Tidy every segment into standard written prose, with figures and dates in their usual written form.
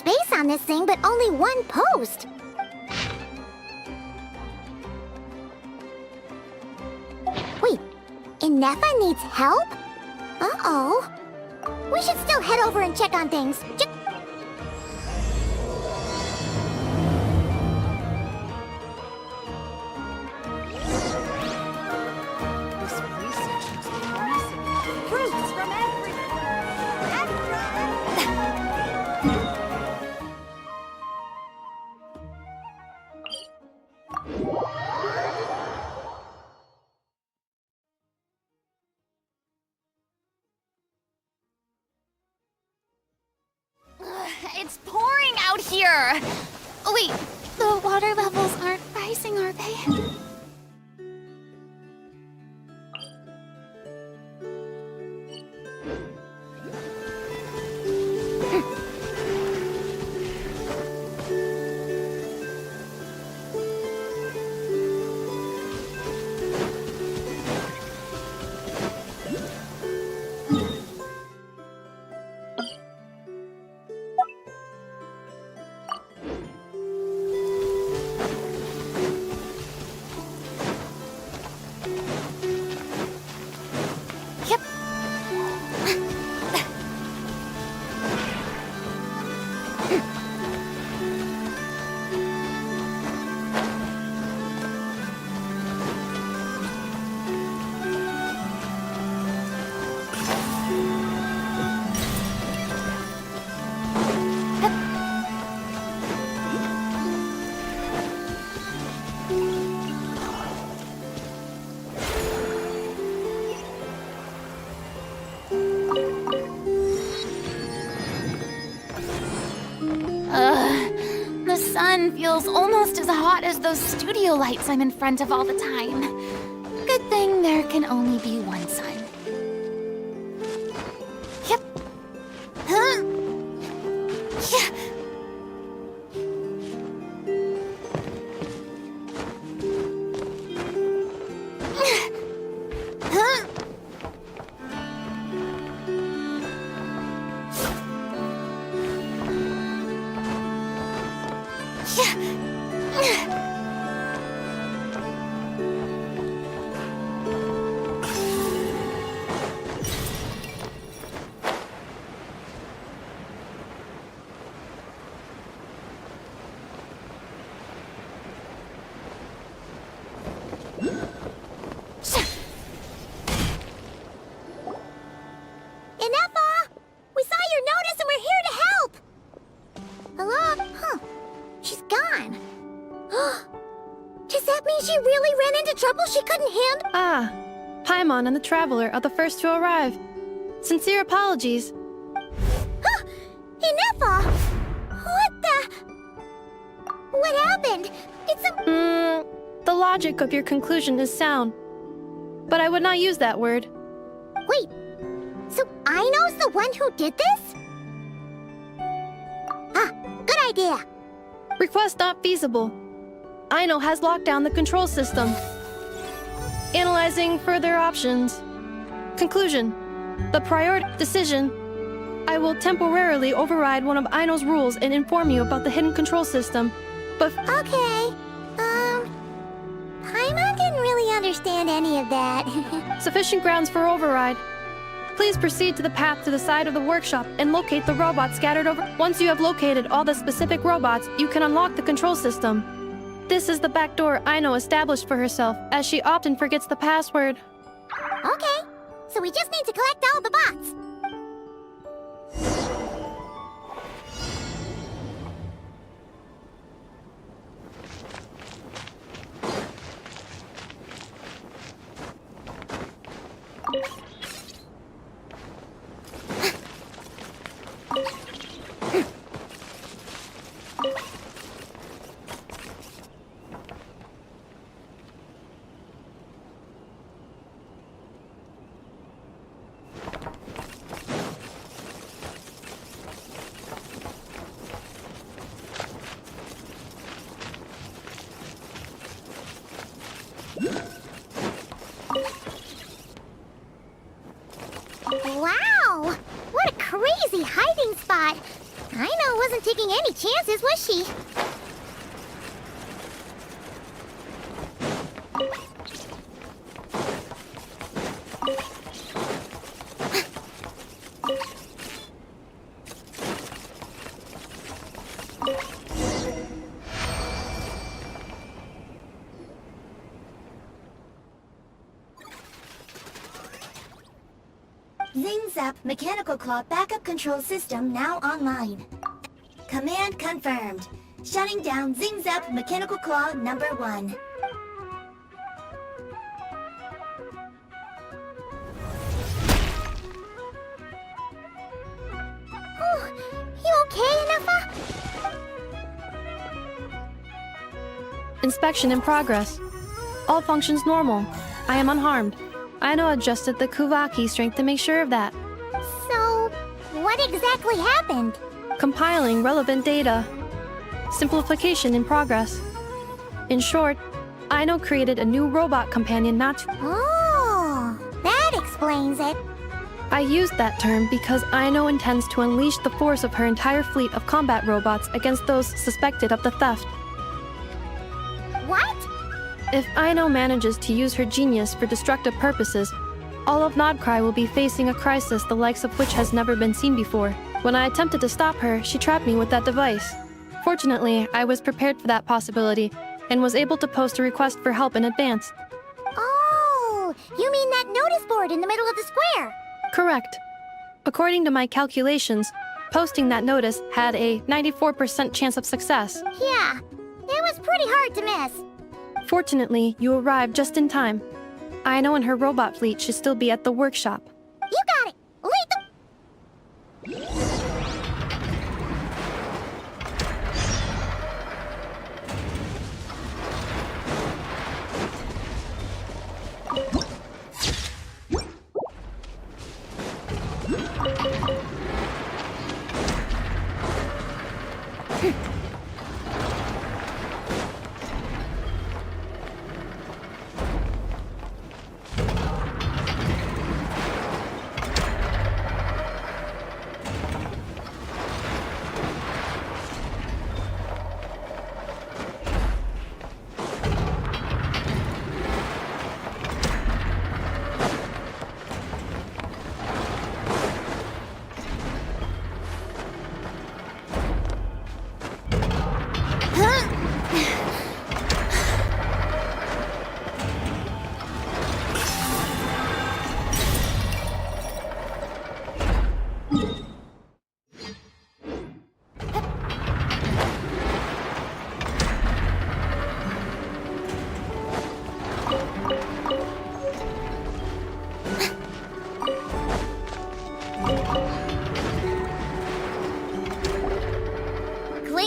space on this thing, but only one post. Wait, Inefa needs help? Uh-oh. We should still head over and check on things. It's pouring out here! Wait, the water levels aren't rising, are they? The sun feels almost as hot as those studio lights I'm in front of all the time. Good thing there can only be one sun. Yep. Huh? Yeah. Huh? She really ran into trouble she couldn't handle? Ah, Paimon and the Traveler are the first to arrive. Sincere apologies. Huh! Inefa! What happened? It's a... The logic of your conclusion is sound. But I would not use that word. Wait, so Aino's the one who did this? Ah, good idea. Request not feasible. Aino has locked down the control system. Analyzing further options. Conclusion. The priority decision. I will temporarily override one of Aino's rules and inform you about the hidden control system. But... Okay. Paimon didn't really understand any of that. Sufficient grounds for override. Please proceed to the path to the side of the workshop and locate the robots scattered over. Once you have located all the specific robots, you can unlock the control system. This is the back door Aino established for herself, as she often forgets the password. Okay, so we just need to collect all the bots. wasn't taking any chances, was she? Zing Zap Mechanical Claw Backup Control System now online. Command confirmed. Shutting down Zing Zap Mechanical Claw number 1. Oh, you okay, Anafa? Inspection in progress. All functions normal. I am unharmed. Aino adjusted the Kuvaki strength to make sure of that. So, what exactly happened? Compiling relevant data. Simplification in progress. In short, Aino created a new robot companion not to... Oh, that explains it. I used that term because Aino intends to unleash the force of her entire fleet of combat robots against those suspected of the theft. What? If Aino manages to use her genius for destructive purposes, all of Nodcry will be facing a crisis the likes of which has never been seen before. When I attempted to stop her, she trapped me with that device. Fortunately, I was prepared for that possibility, and was able to post a request for help in advance. Oh, you mean that notice board in the middle of the square? Correct. According to my calculations, posting that notice had a 94% chance of success. Yeah, it was pretty hard to miss. Fortunately, you arrived just in time. Aino and her robot fleet should still be at the workshop. You got it. Lead the...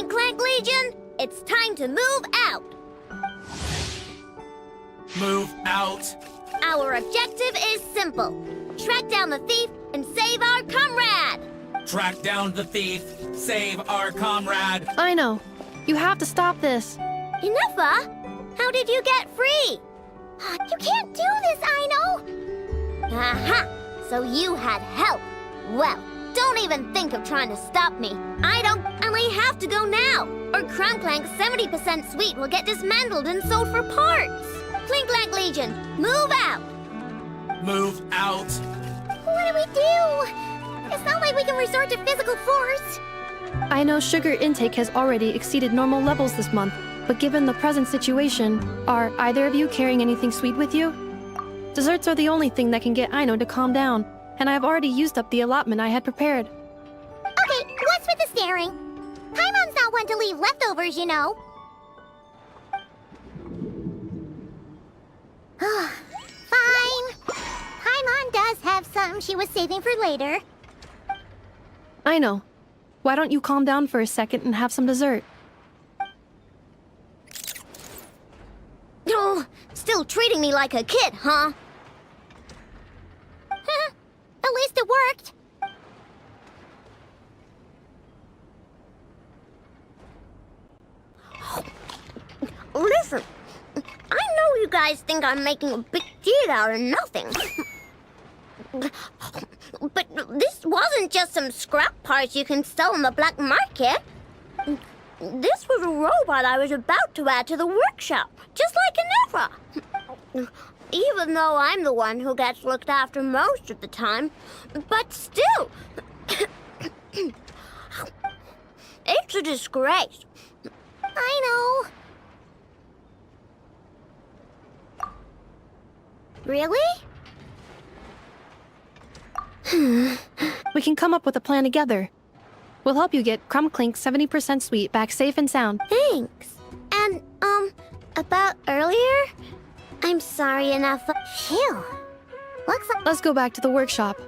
Clank Legion, it's time to move out. Move out. Our objective is simple. Track down the thief and save our comrade. Track down the thief. Save our comrade. Aino, you have to stop this. Enough, how did you get free? You can't do this, Aino. Aha! So you had help. Well, don't even think of trying to stop me. I only have to go now, or Clank's 70% suite will get dismantled and sold for parts. Clank Legion, move out. Move out. What do we do? It's not like we can resort to physical force. I know sugar intake has already exceeded normal levels this month, but given the present situation, are either of you carrying anything sweet with you? Desserts are the only thing that can get Aino to calm down, and I have already used up the allotment I had prepared. Okay, what's with the staring? Paimon's not one to leave leftovers, you know. Fine. Paimon does have some she was saving for later. Aino, why don't you calm down for a second and have some dessert? Oh, still treating me like a kid, huh? At least it worked. Listen, I know you guys think I'm making a big deal out of nothing. But this wasn't just some scrap parts you can sell on the black market. This was a robot I was about to add to the workshop, just like Guerra. Even though I'm the one who gets looked after most of the time, but still, it's a disgrace. I know. Really? We can come up with a plan together. We'll help you get Clank 70% sweet back safe and sound. Thanks. And, about earlier? I'm sorry enough. Phew. Looks like... Let's go back to the workshop.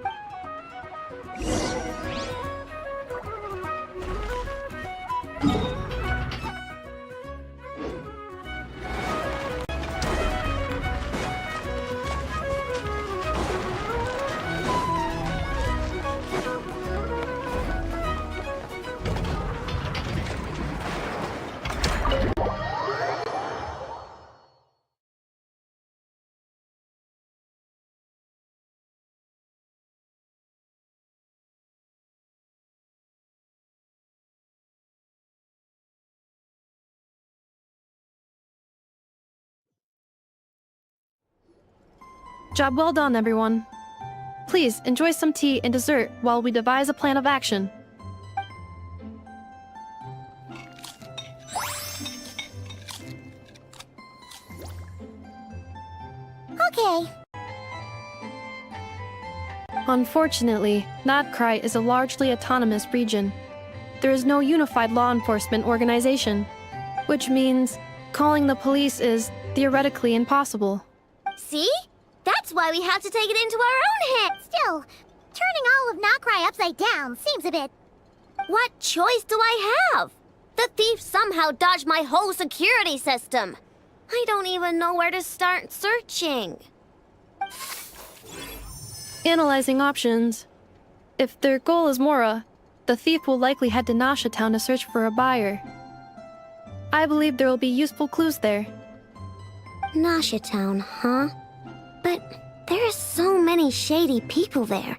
Job well done, everyone. Please enjoy some tea and dessert while we devise a plan of action. Okay. Unfortunately, Notcry is a largely autonomous region. There is no unified law enforcement organization, which means calling the police is theoretically impossible. See? That's why we have to take it into our own hands. Still, turning all of Notcry upside down seems a bit... What choice do I have? The thief somehow dodged my whole security system. I don't even know where to start searching. Analyzing options. If their goal is Mora, the thief will likely head to Nasha Town to search for a buyer. I believe there will be useful clues there. Nasha Town, huh? But there are so many shady people there.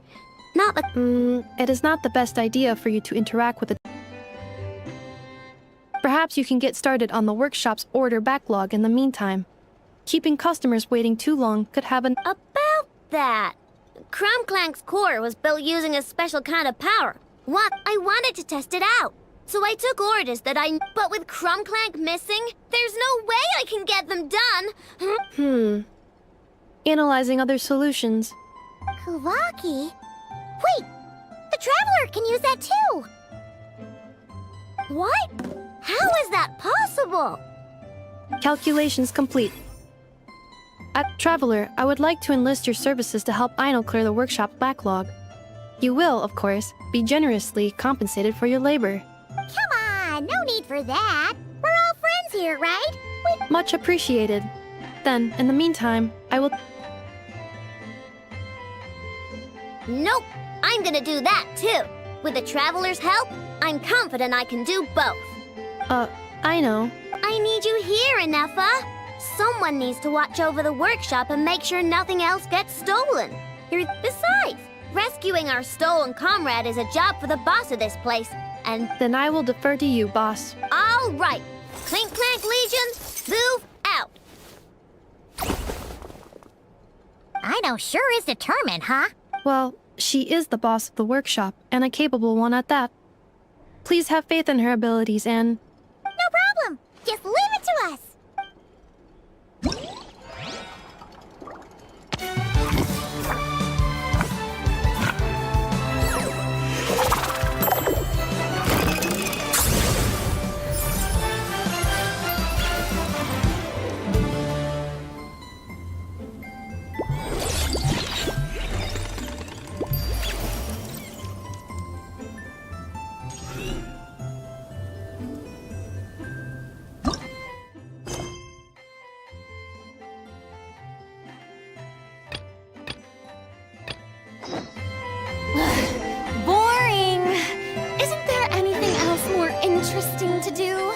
Not the... It is not the best idea for you to interact with the... Perhaps you can get started on the workshop's order backlog in the meantime. Keeping customers waiting too long could have an... About that. Clang's core was built using a special kind of power. What? I wanted to test it out. So I took orders that But with Clang missing, there's no way I can get them done. Analyzing other solutions. Kawaki? Wait! The Traveler can use that too! What? How is that possible? Calculations complete. Traveler, I would like to enlist your services to help Aino clear the workshop's backlog. You will, of course, be generously compensated for your labor. Come on, no need for that. We're all friends here, right? Much appreciated. Then, in the meantime, I will... Nope, I'm gonna do that too. With the Traveler's help, I'm confident I can do both. I know. I need you here, Inefa. Someone needs to watch over the workshop and make sure nothing else gets stolen. Besides, rescuing our stolen comrade is a job for the boss of this place, and... Then I will defer to you, boss. All right. Clink Clank Legion, move out. Aino sure is determined, huh? Well, she is the boss of the workshop, and a capable one at that. Please have faith in her abilities and... No problem. Just leave it to us. Boring! Isn't there anything else more interesting to do?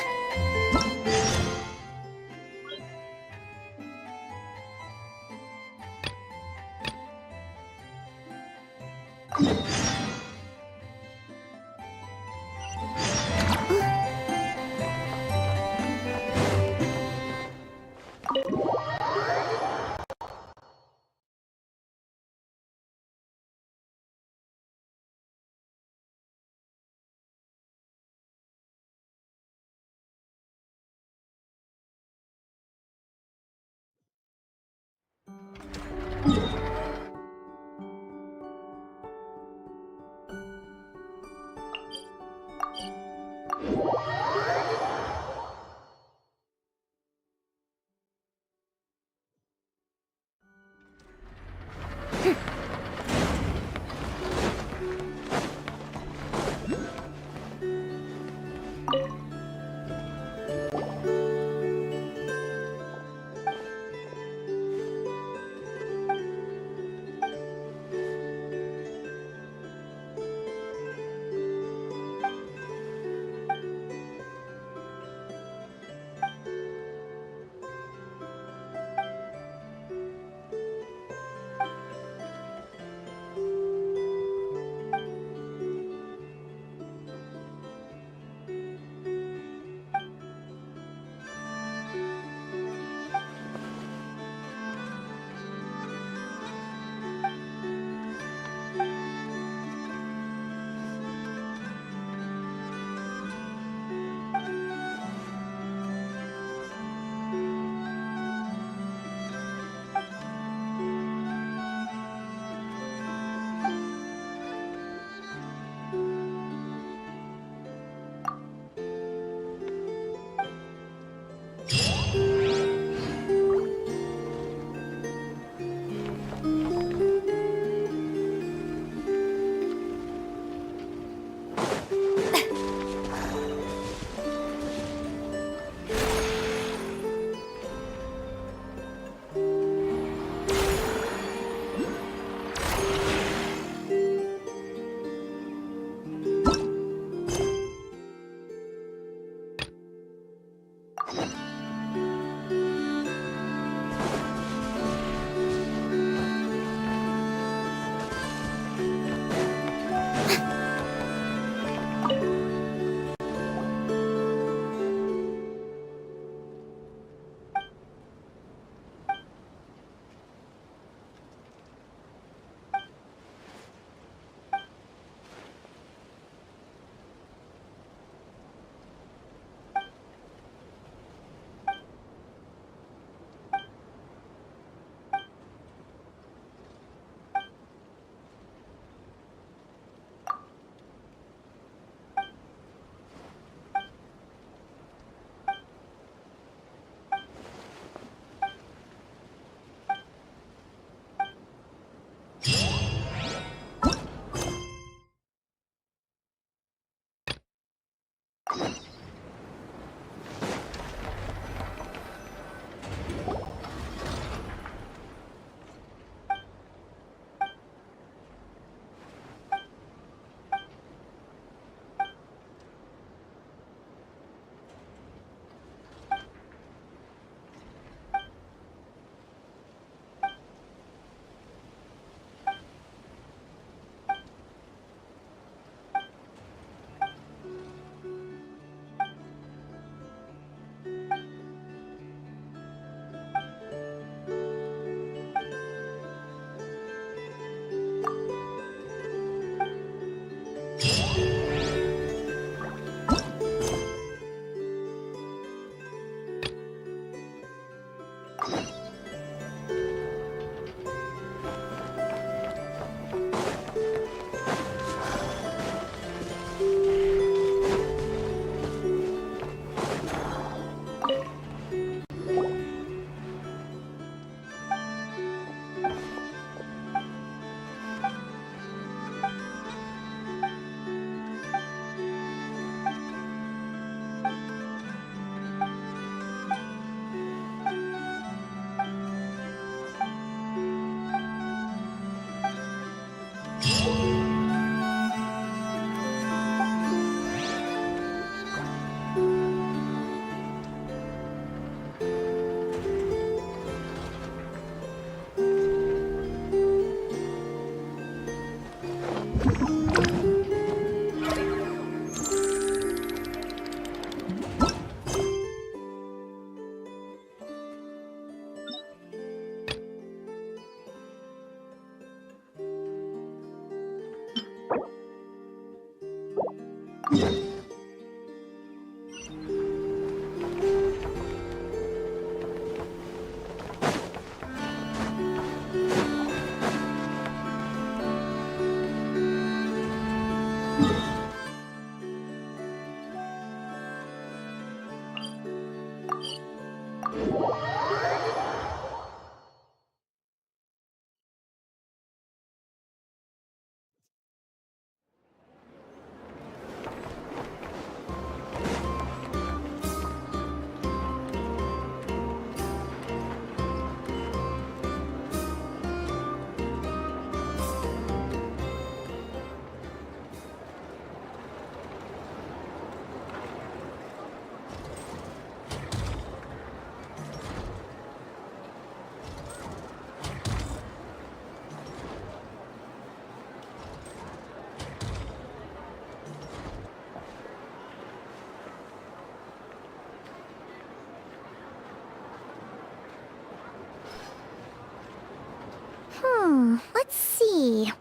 Let's see.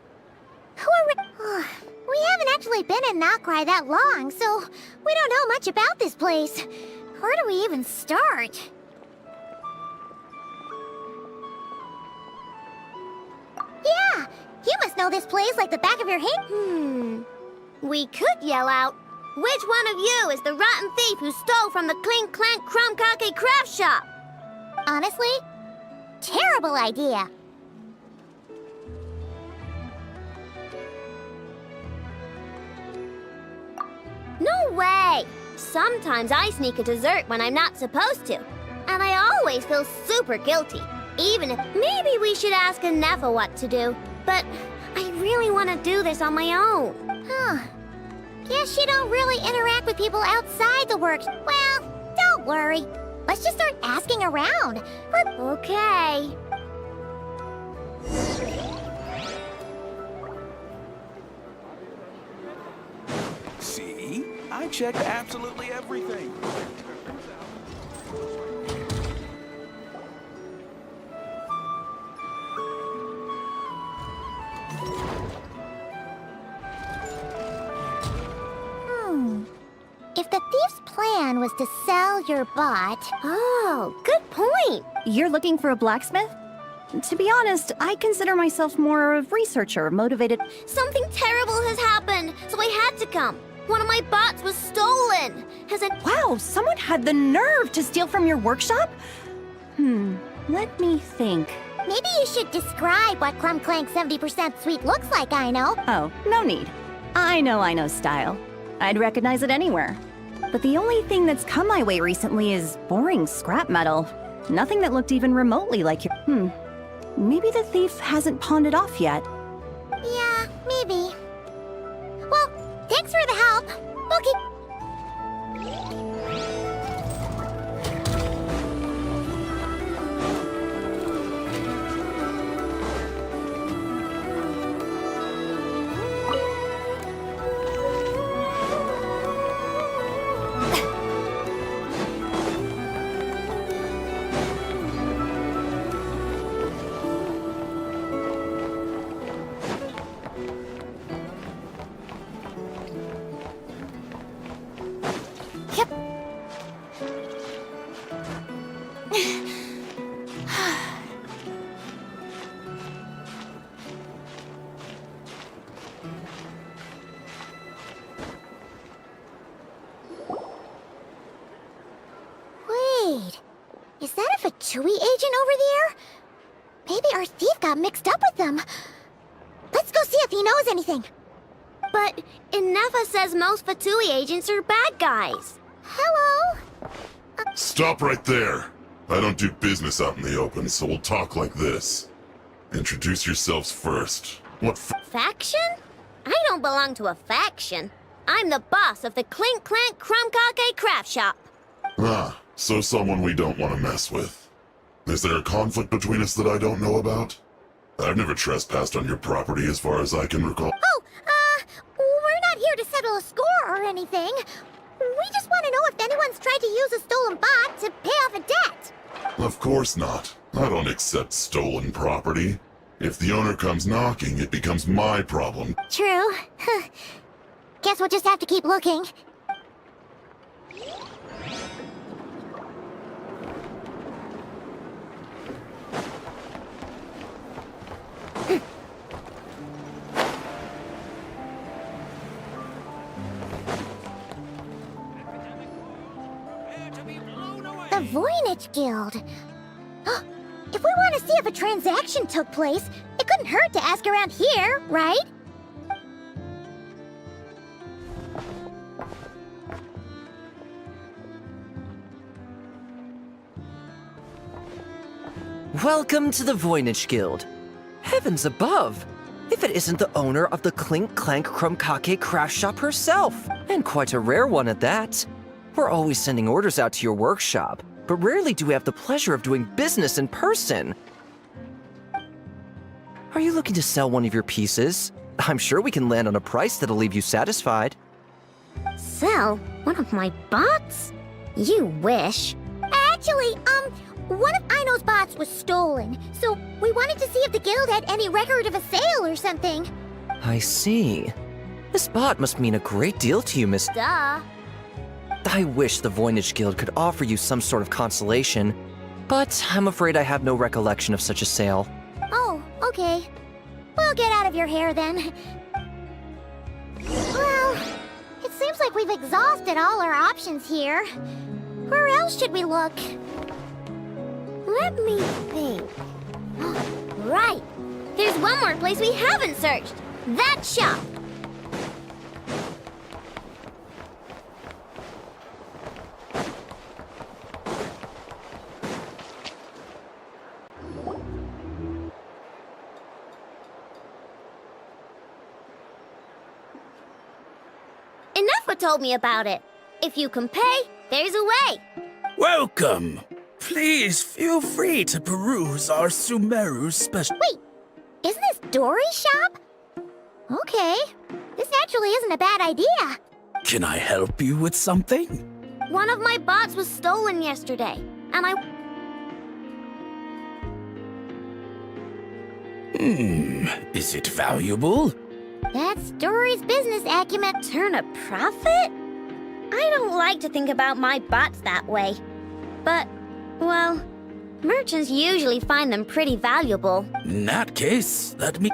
Who are we? We haven't actually been in Nokrai that long, so we don't know much about this place. Where do we even start? Yeah, you must know this place like the back of your hand. We could yell out, "Which one of you is the rotten thief who stole from the Clang Crumkake craft shop?" Honestly, terrible idea. No way! Sometimes I sneak a dessert when I'm not supposed to. And I always feel super guilty. Even if maybe we should ask Nefa what to do. But I really want to do this on my own. Guess you don't really interact with people outside the works. Well, don't worry. Let's just start asking around. Okay. See? I checked absolutely everything. If the thief's plan was to sell your bot... Oh, good point. You're looking for a blacksmith? To be honest, I consider myself more a researcher, motivated. Something terrible has happened, so I had to come. One of my bots was stolen. Has it... Wow, someone had the nerve to steal from your workshop? Let me think. Maybe you should describe what Clang 70% sweet looks like, I know. Oh, no need. I know style. I'd recognize it anywhere. But the only thing that's come my way recently is boring scrap metal. Nothing that looked even remotely like your... Maybe the thief hasn't pawned it off yet. Yeah, maybe. Well, thanks for the help. Okay. Is that a Fatui agent over there? Maybe our thief got mixed up with them. Let's go see if he knows anything. But Nefa says most Fatui agents are bad guys. Hello? Stop right there. I don't do business out in the open, so we'll talk like this. Introduce yourselves first. What Faction? I don't belong to a faction. I'm the boss of the Clink Clank Crumkake craft shop. So someone we don't want to mess with. Is there a conflict between us that I don't know about? I've never trespassed on your property as far as I can recall. We're not here to settle a score or anything. We just want to know if anyone's tried to use a stolen bot to pay off a debt. Of course not. I don't accept stolen property. If the owner comes knocking, it becomes my problem. True. Guess we'll just have to keep looking. The the Voynich Guild. If we want to see if a transaction took place, it couldn't hurt to ask around here, right? Welcome to the Voynich Guild. Heavens above! If it isn't the owner of the Clink Clank Krumkake craft shop herself, and quite a rare one at that. We're always sending orders out to your workshop, but rarely do we have the pleasure of doing business in person. Are you looking to sell one of your pieces? I'm sure we can land on a price that'll leave you satisfied. Sell one of my bots? You wish. Actually, one of Aino's bots was stolen, so we wanted to see if the guild had any record of a sale or something. I see. This bot must mean a great deal to you, Miss. Duh. I wish the Voynich Guild could offer you some sort of consolation, but I'm afraid I have no recollection of such a sale. Oh, okay. We'll get out of your hair then. Well, it seems like we've exhausted all our options here. Where else should we look? Let me think. Right! There's one more place we haven't searched. That shop! Enough told me about it. If you can pay, there's a way. Welcome! Please feel free to peruse our Sumeru special. Wait, isn't this Dory's shop? Okay, this actually isn't a bad idea. Can I help you with something? One of my bots was stolen yesterday, and Is it valuable? That's Dory's business acumen. Turn a profit? I don't like to think about my bots that way. But, well, merchants usually find them pretty valuable. In that case, let me...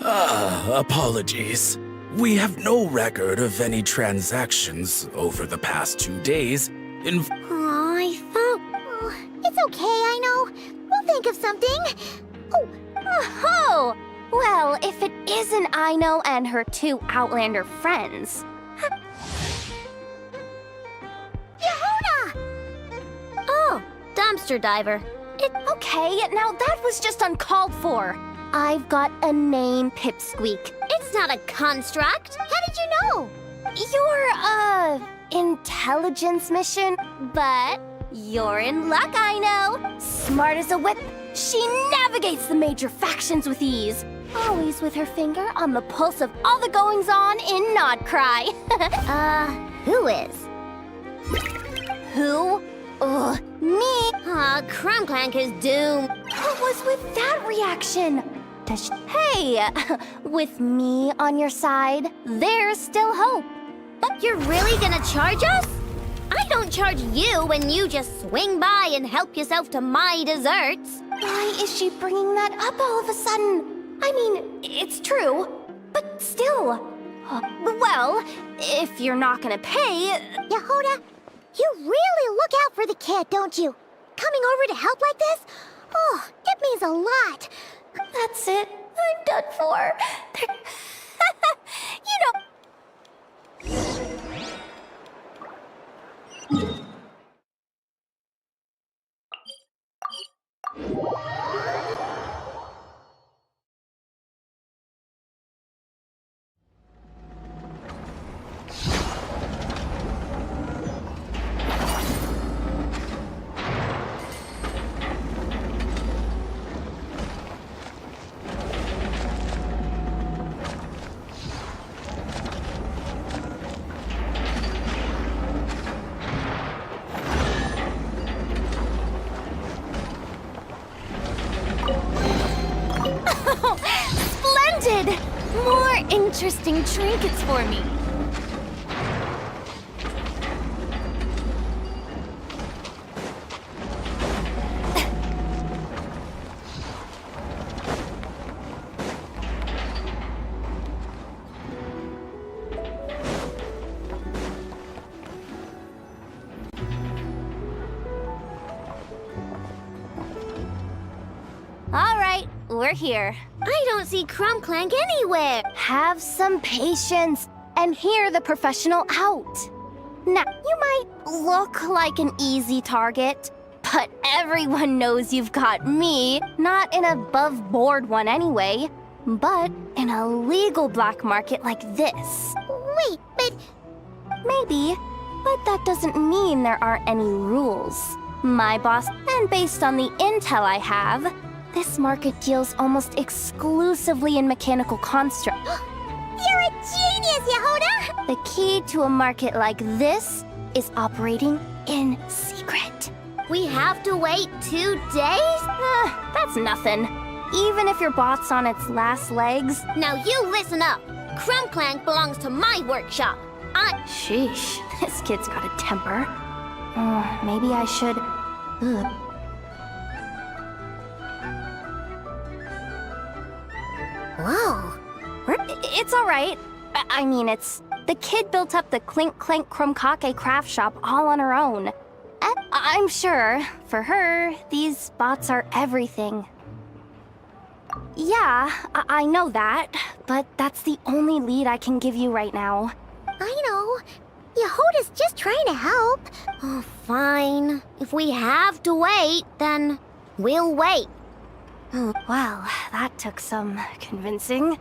apologies. We have no record of any transactions over the past 2 days. I thought... Oh, it's okay, I know. We'll think of something. Oh, well, if it isn't Aino and her 2 Outlander friends. Yehuda! Oh, dumpster diver. Okay, now that was just uncalled for. I've got a name, Pipsqueak. It's not a construct. How did you know? You're, intelligence mission, but you're in luck, Aino. Smart as a whip, she navigates the major factions with ease. Always with her finger on the pulse of all the goings-on in Nodcry. Who is? Who? Ugh, me. Clank is doomed. What was with that reaction? Hey, with me on your side, there's still hope. You're really gonna charge us? I don't charge you when you just swing by and help yourself to my desserts. Why is she bringing that up all of a sudden? I mean, it's true, but still. Well, if you're not gonna pay... Yehuda, you really look out for the kid, don't you? Coming over to help like this? Oh, it means a lot. That's it. I'm done for. You know... Splendid! More interesting trinkets for me. we're here. I don't see Clank anywhere. Have some patience and hear the professional out. Now, you might look like an easy target, but everyone knows you've got me. Not an above-board one anyway, but in a legal black market like this. Wait, but... Maybe, but that doesn't mean there aren't any rules. My boss, and based on the intel I have, this market deals almost exclusively in mechanical constructs. You're a genius, Yehuda! The key to a market like this is operating in secret. We have to wait 2 days? That's nothing. Even if your bot's on its last legs. Now you listen up. Clank belongs to my workshop. Sheesh, this kid's got a temper. Maybe I should... Ugh. Whoa. It's all right. I mean, it's... The kid built up the Clank Krumkake craft shop all on her own. I'm sure, for her, these bots are everything. Yeah, I know that, but that's the only lead I can give you right now. I know. Yehuda's just trying to help. Oh, fine. If we have to wait, then we'll wait. Well, that took some convincing.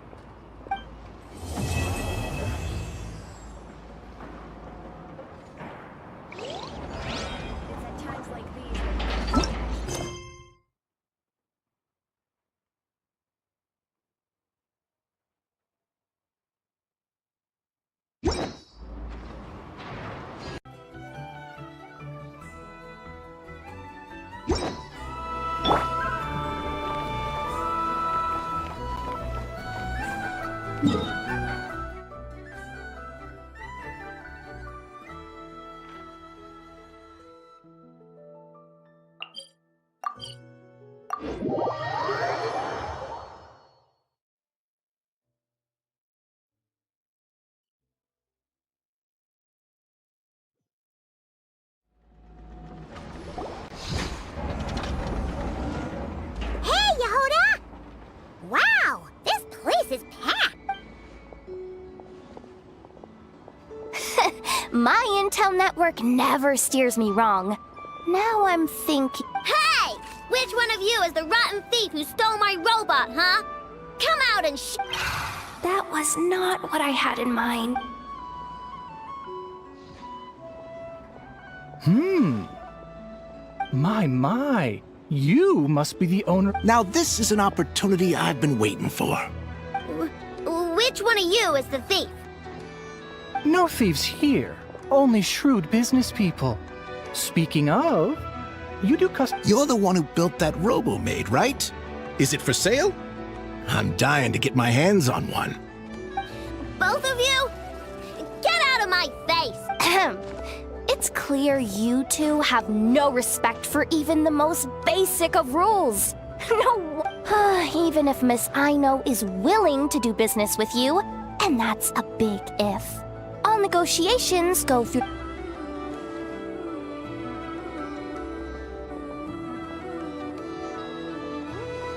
Wow, this place is packed. My intel network never steers me wrong. Now I'm thinking... Hey! Which one of you is the rotten thief who stole my robot, huh? Come out and That was not what I had in mind. My. You must be the owner. Now this is an opportunity I've been waiting for. Which one of you is the thief? No thieves here. Only shrewd business people. Speaking of, you do You're the one who built that robo-maid, right? Is it for sale? I'm dying to get my hands on one. Both of you? Get out of my face! It's clear you two have no respect for even the most basic of rules. No. Even if Miss Aino is willing to do business with you, and that's a big if. All negotiations go through...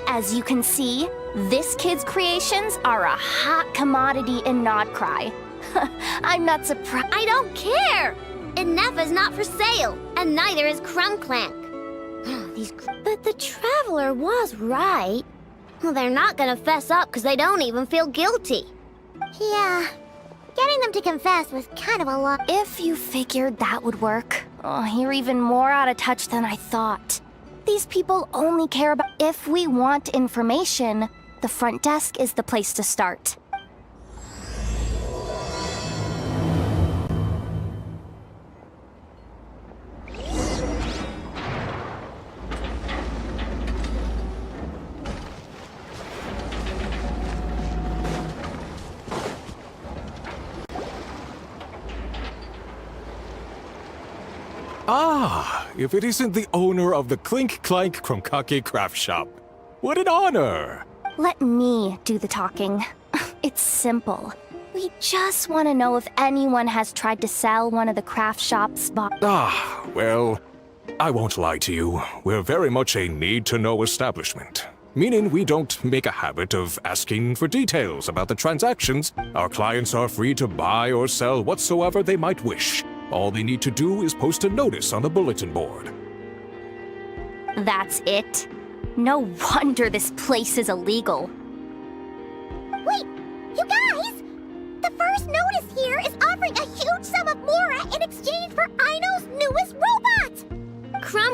As you can see, this kid's creations are a hot commodity in Nodcry. I'm not surprised. I don't care! Inefa's not for sale, and neither is Clank. But the Traveler was right. Well, they're not gonna fess up because they don't even feel guilty. Yeah, getting them to confess was kind of a lot. If you figured that would work, you're even more out of touch than I thought. These people only care about... If we want information, the front desk is the place to start. If it isn't the owner of the Clank Krumkake craft shop. What an honor! Let me do the talking. It's simple. We just want to know if anyone has tried to sell one of the craft shop's Well, I won't lie to you. We're very much a need-to-know establishment. meaning we don't make a habit of asking for details about the transactions. Our clients are free to buy or sell whatsoever they might wish. All they need to do is post a notice on the bulletin board. That's it? No wonder this place is illegal. Wait, you guys! The first notice here is offering a huge sum of Mora in exchange for Aino's newest robot!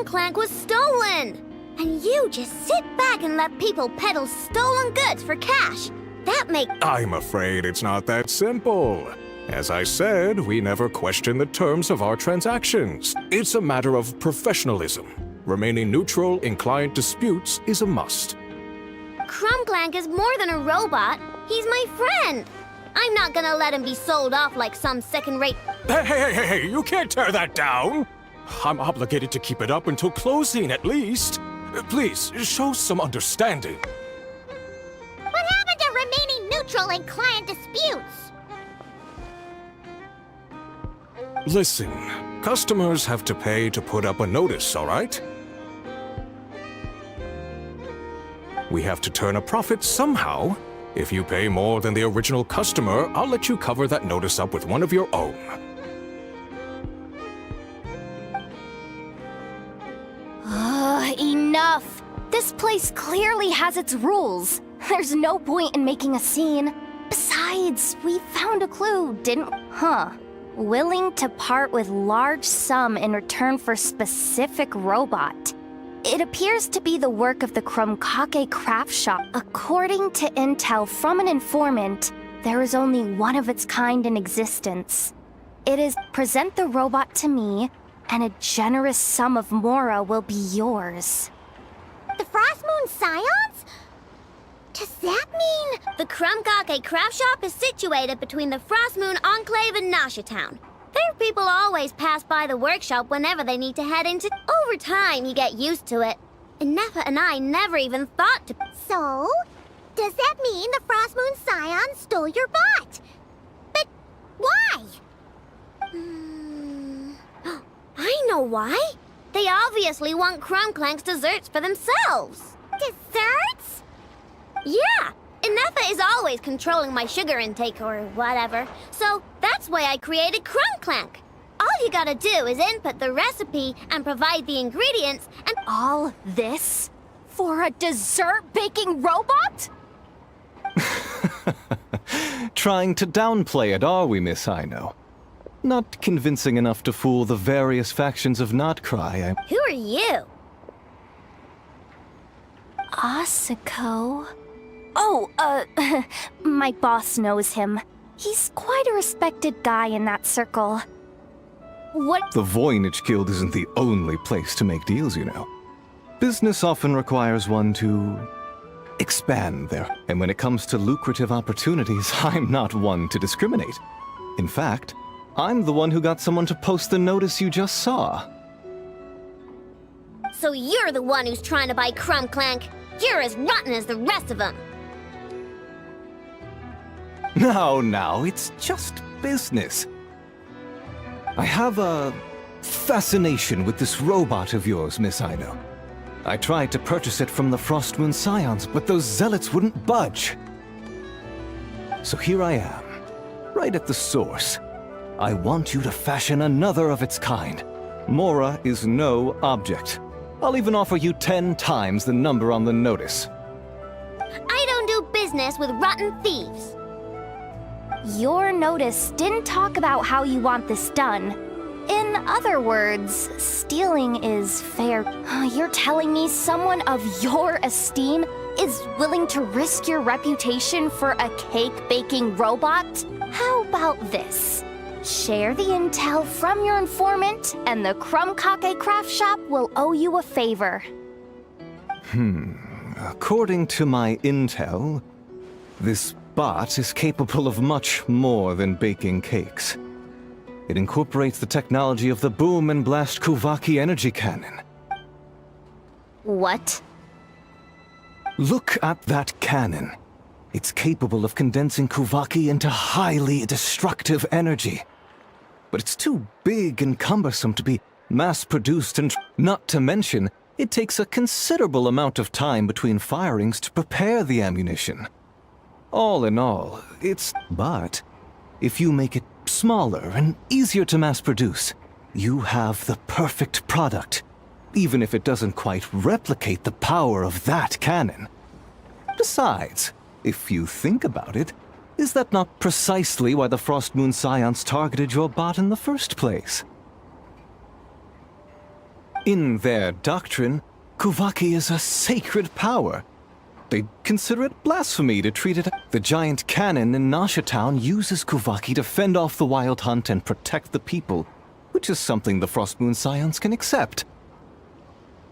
Clank was stolen! And you just sit back and let people peddle stolen goods for cash. That makes... I'm afraid it's not that simple. As I said, we never question the terms of our transactions. It's a matter of professionalism. Remaining neutral in client disputes is a must. Clank is more than a robot. He's my friend. I'm not gonna let him be sold off like some second-rate... Hey, you can't tear that down! I'm obligated to keep it up until closing, at least. Please, show some understanding. What happened to remaining neutral in client disputes? Listen, customers have to pay to put up a notice, all right? We have to turn a profit somehow. If you pay more than the original customer, I'll let you cover that notice up with one of your own. Enough! This place clearly has its rules. There's no point in making a scene. Besides, we found a clue, didn't... Willing to part with large sum in return for specific robot. It appears to be the work of the Krumkake craft shop. According to intel from an informant, there is only one of its kind in existence. It is present the robot to me, and a generous sum of Mora will be yours. The Frost Moon Scions? Does that mean... The Krumkake craft shop is situated between the Frost Moon Enclave and Nasha Town. Their people always pass by the workshop whenever they need to head into... Over time, you get used to it. And Nefa and I never even thought to... So? Does that mean the Frost Moon Scions stole your bot? But why? I know why. They obviously want Clank's desserts for themselves. Desserts? Yeah, and Nefa is always controlling my sugar intake or whatever. So that's why I created Clank. All you gotta do is input the recipe and provide the ingredients and... All this? For a dessert baking robot? Trying to downplay it, are we, Miss Aino? Not convincing enough to fool the various factions of Notcry. Who are you? Asako? Oh, my boss knows him. He's quite a respected guy in that circle. What? The Voynich Guild isn't the only place to make deals, you know. Business often requires one to expand there. And when it comes to lucrative opportunities, I'm not one to discriminate. In fact, I'm the one who got someone to post the notice you just saw. So you're the one who's trying to buy Clank. You're as rotten as the rest of them. Now, it's just business. I have a fascination with this robot of yours, Miss Aino. I tried to purchase it from the Frostmoon Scions, but those zealots wouldn't budge. So here I am, right at the source. I want you to fashion another of its kind. Mora is no object. I'll even offer you 10 times the number on the notice. I don't do business with rotten thieves. Your notice didn't talk about how you want this done. In other words, stealing is fair. You're telling me someone of your esteem is willing to risk your reputation for a cake-baking robot? How about this? Share the intel from your informant, and the Krumkake craft shop will owe you a favor. According to my intel, this bot is capable of much more than baking cakes. It incorporates the technology of the Boom and Blast Kuvaki energy cannon. What? Look at that cannon. It's capable of condensing Kuvaki into highly destructive energy. But it's too big and cumbersome to be mass-produced, and not to mention, It takes a considerable amount of time between firings to prepare the ammunition. All in all, But if you make it smaller and easier to mass produce, you have the perfect product, even if it doesn't quite replicate the power of that cannon. Besides, if you think about it, is that not precisely why the Frost Moon Scions targeted your bot in the first place? In their doctrine, Kuvaki is a sacred power. They consider it blasphemy to treat it. The giant cannon in Nasha Town uses Kuvaki to fend off the wild hunt and protect the people, which is something the Frost Moon Scions can accept.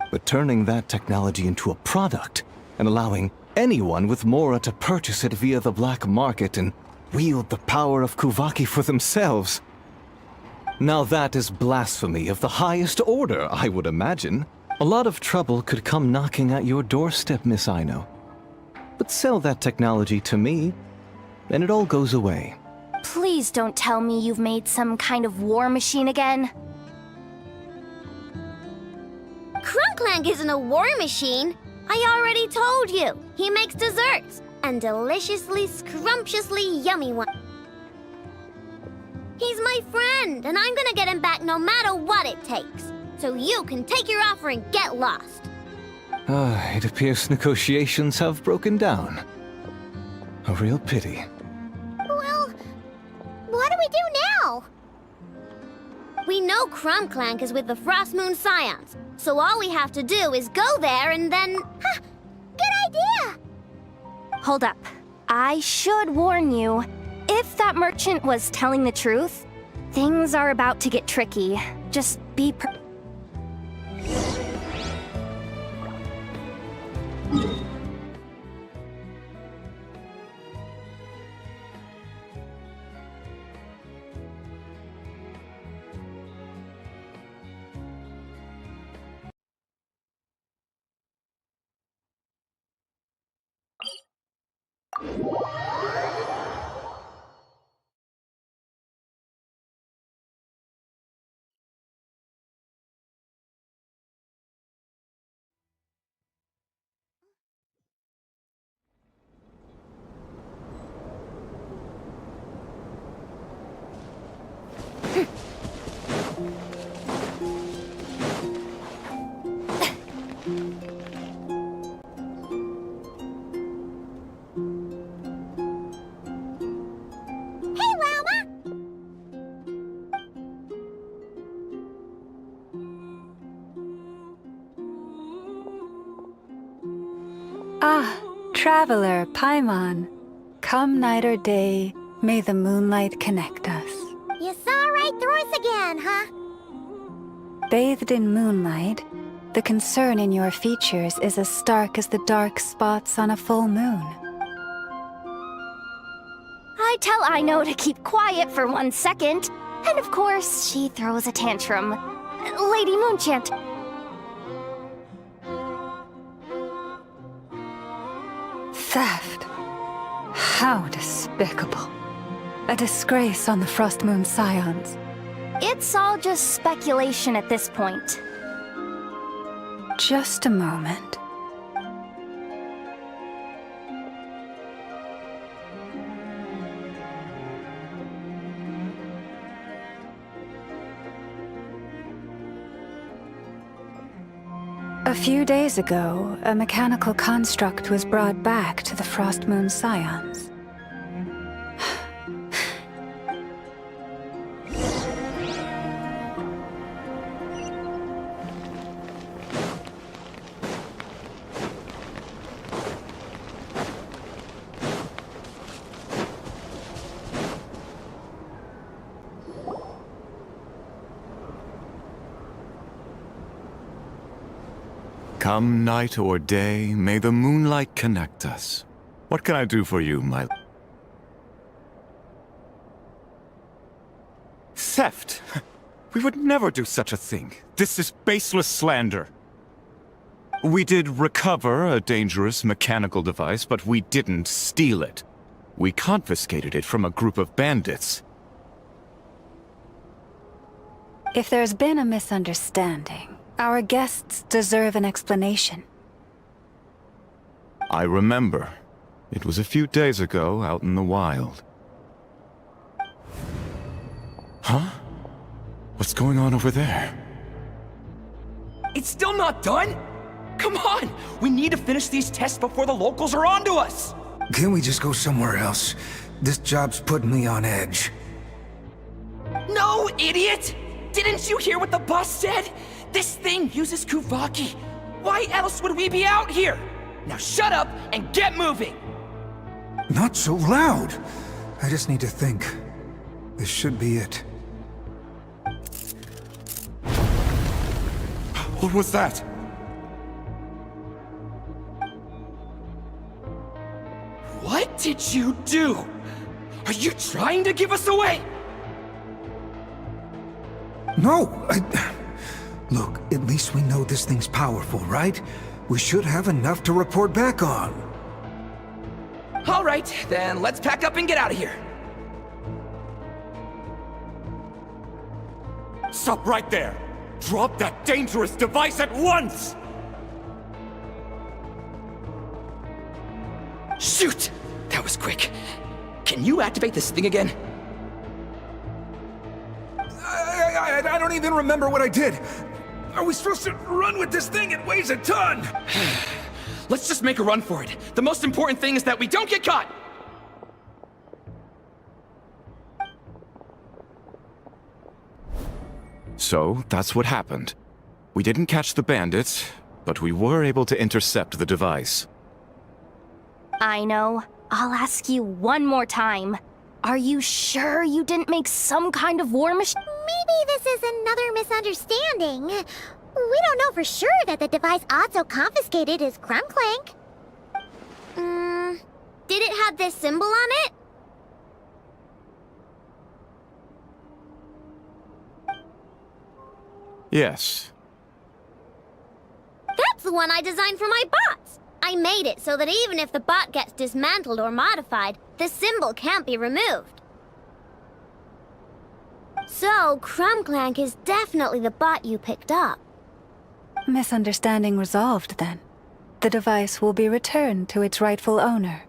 But turning that technology into a product and allowing anyone with Mora to purchase it via the black market and wield the power of Kuvaki for themselves. Now that is blasphemy of the highest order, I would imagine. A lot of trouble could come knocking at your doorstep, Miss Aino. But sell that technology to me, and it all goes away. Please don't tell me you've made some kind of war machine again. Clang isn't a war machine. I already told you. He makes desserts, and deliciously, scrumptiously yummy ones. He's my friend, and I'm gonna get him back no matter what it takes. So you can take your offer and get lost. It appears negotiations have broken down. A real pity. Well, what do we do now? We know Clank is with the Frost Moon Scions, so all we have to do is go there and then... Ha! Good idea! Hold up. I should warn you. If that merchant was telling the truth, things are about to get tricky. Just be Ah, traveler, Paimon. Come night or day, may the moonlight connect us. You saw right through us again, huh? Bathed in moonlight, the concern in your features is as stark as the dark spots on a full moon. I tell Aino to keep quiet for 1 second, and of course, she throws a tantrum. Lady Moonchant. Theft. How despicable. A disgrace on the Frost Moon Scions. It's all just speculation at this point. Just a moment. A few days ago, a mechanical construct was brought back to the Frost Moon Scions. Come night or day, may the moonlight connect us. What can I do for you, my... Theft! We would never do such a thing. This is baseless slander. We did recover a dangerous mechanical device, but we didn't steal it. We confiscated it from a group of bandits. If there's been a misunderstanding, our guests deserve an explanation. I remember. It was a few days ago out in the wild. Huh? What's going on over there? It's still not done? Come on! We need to finish these tests before the locals are onto us! Can we just go somewhere else? This job's putting me on edge. No, idiot! Didn't you hear what the boss said? This thing uses Kuvaki. Why else would we be out here? Now shut up and get moving! Not so loud! I just need to think. This should be it. What was that? What did you do? Are you trying to give us away? No! Look, at least we know this thing's powerful, right? We should have enough to report back on. Alright, then let's pack up and get out of here. Stop right there! Drop that dangerous device at once! Shoot! That was quick. Can you activate this thing again? I don't even remember what I did. Are we supposed to run with this thing? It weighs a ton! Let's just make a run for it. The most important thing is that we don't get caught! So, that's what happened. We didn't catch the bandits, but we were able to intercept the device. I know. I'll ask you one more time. Are you sure you didn't make some kind of war machine? Maybe this is another misunderstanding. We don't know for sure that the device Otto confiscated is Clang. Did it have this symbol on it? Yes. That's the one I designed for my bots. I made it so that even if the bot gets dismantled or modified, the symbol can't be removed. So, Clang is definitely the bot you picked up. Misunderstanding resolved, then. The device will be returned to its rightful owner.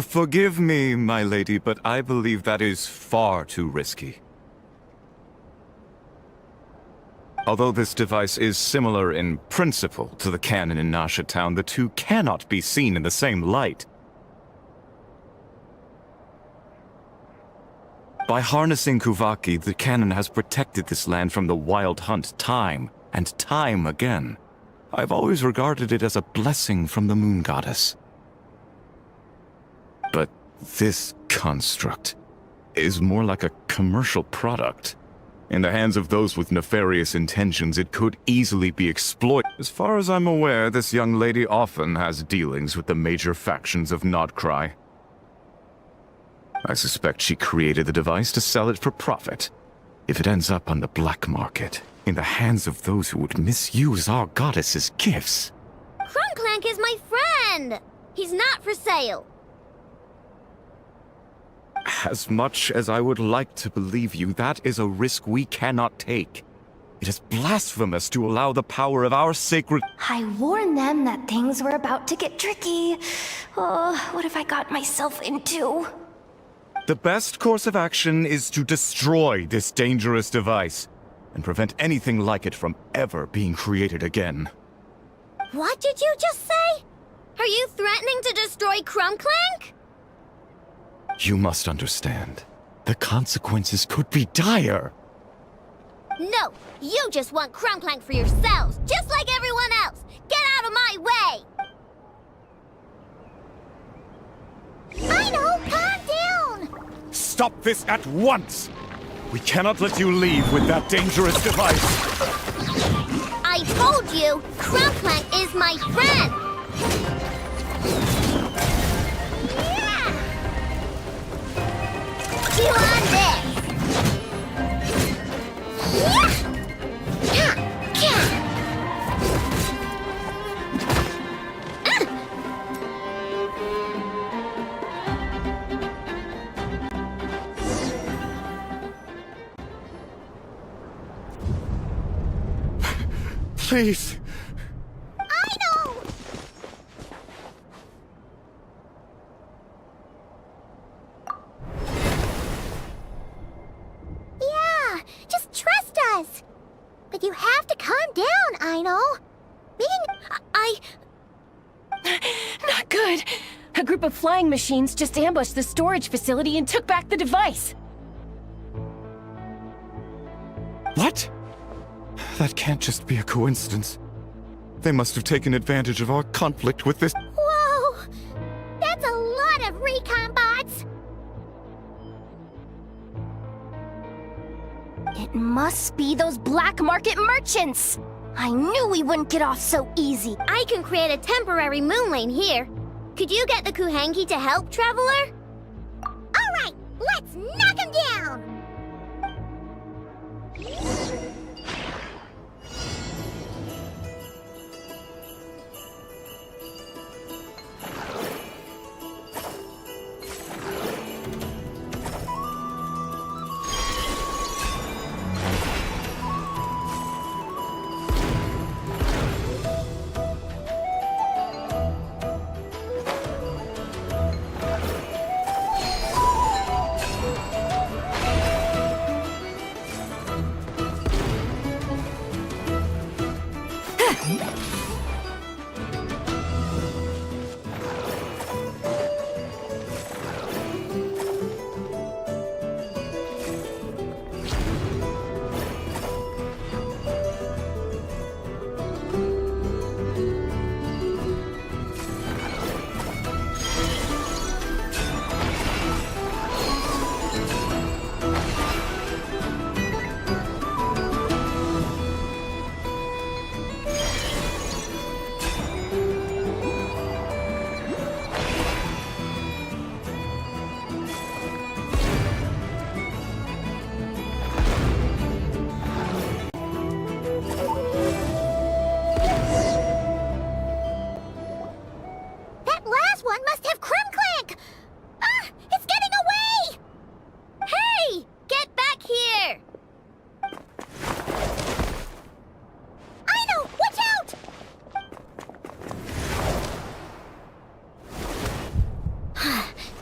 Forgive me, my lady, but I believe that is far too risky. Although this device is similar in principle to the cannon in Nasha Town, the two cannot be seen in the same light. By harnessing Kuvaki, the cannon has protected this land from the wild hunt time and time again. I've always regarded it as a blessing from the moon goddess. But this construct is more like a commercial product. In the hands of those with nefarious intentions, it could easily be exploited. As far as I'm aware, this young lady often has dealings with the major factions of Nodcry. I suspect she created the device to sell it for profit. If it ends up on the black market, in the hands of those who would misuse our goddess's gifts. Clang is my friend! He's not for sale. As much as I would like to believe you, that is a risk we cannot take. It is blasphemous to allow the power of our sacred— I warned them that things were about to get tricky. Oh, what have I got myself into? The best course of action is to destroy this dangerous device and prevent anything like it from ever being created again. What did you just say? Are you threatening to destroy Clang? You must understand. The consequences could be dire. No, you just want Clang for yourselves, just like everyone else. Get out of my way! I know, calm down! Stop this at once! We cannot let you leave with that dangerous device! I told you, Clang is my friend! You on this! Please. I know! Yeah, just trust us. But you have to calm down, Aino. Not good. A group of flying machines just ambushed the storage facility and took back the device. What? That can't just be a coincidence. They must have taken advantage of our conflict with this. Whoa! That's a lot of recon bots! It must be those black market merchants! I knew we wouldn't get off so easy. I can create a temporary moon lane here. Could you get the Kuhangi to help, Traveler? Alright, let's knock him down!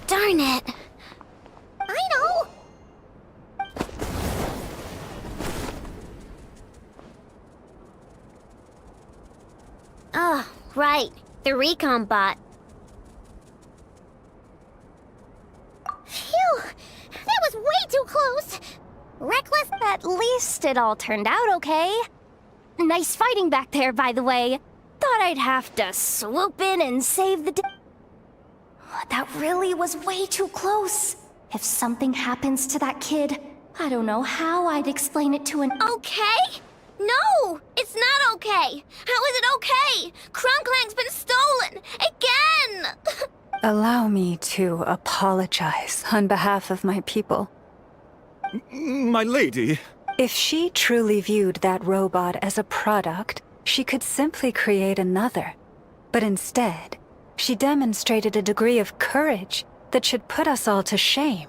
Darn it. I know. Oh, right. The recon bot. Phew! That was way too close! Reckless? At least it all turned out okay. Nice fighting back there, by the way. Thought I'd have to swoop in and save the day. That really was way too close. If something happens to that kid, I don't know how I'd explain it to an— Okay? No! It's not okay! How is it okay? Clang's been stolen! Again! Allow me to apologize on behalf of my people. My lady. If she truly viewed that robot as a product, she could simply create another. But instead, she demonstrated a degree of courage that should put us all to shame.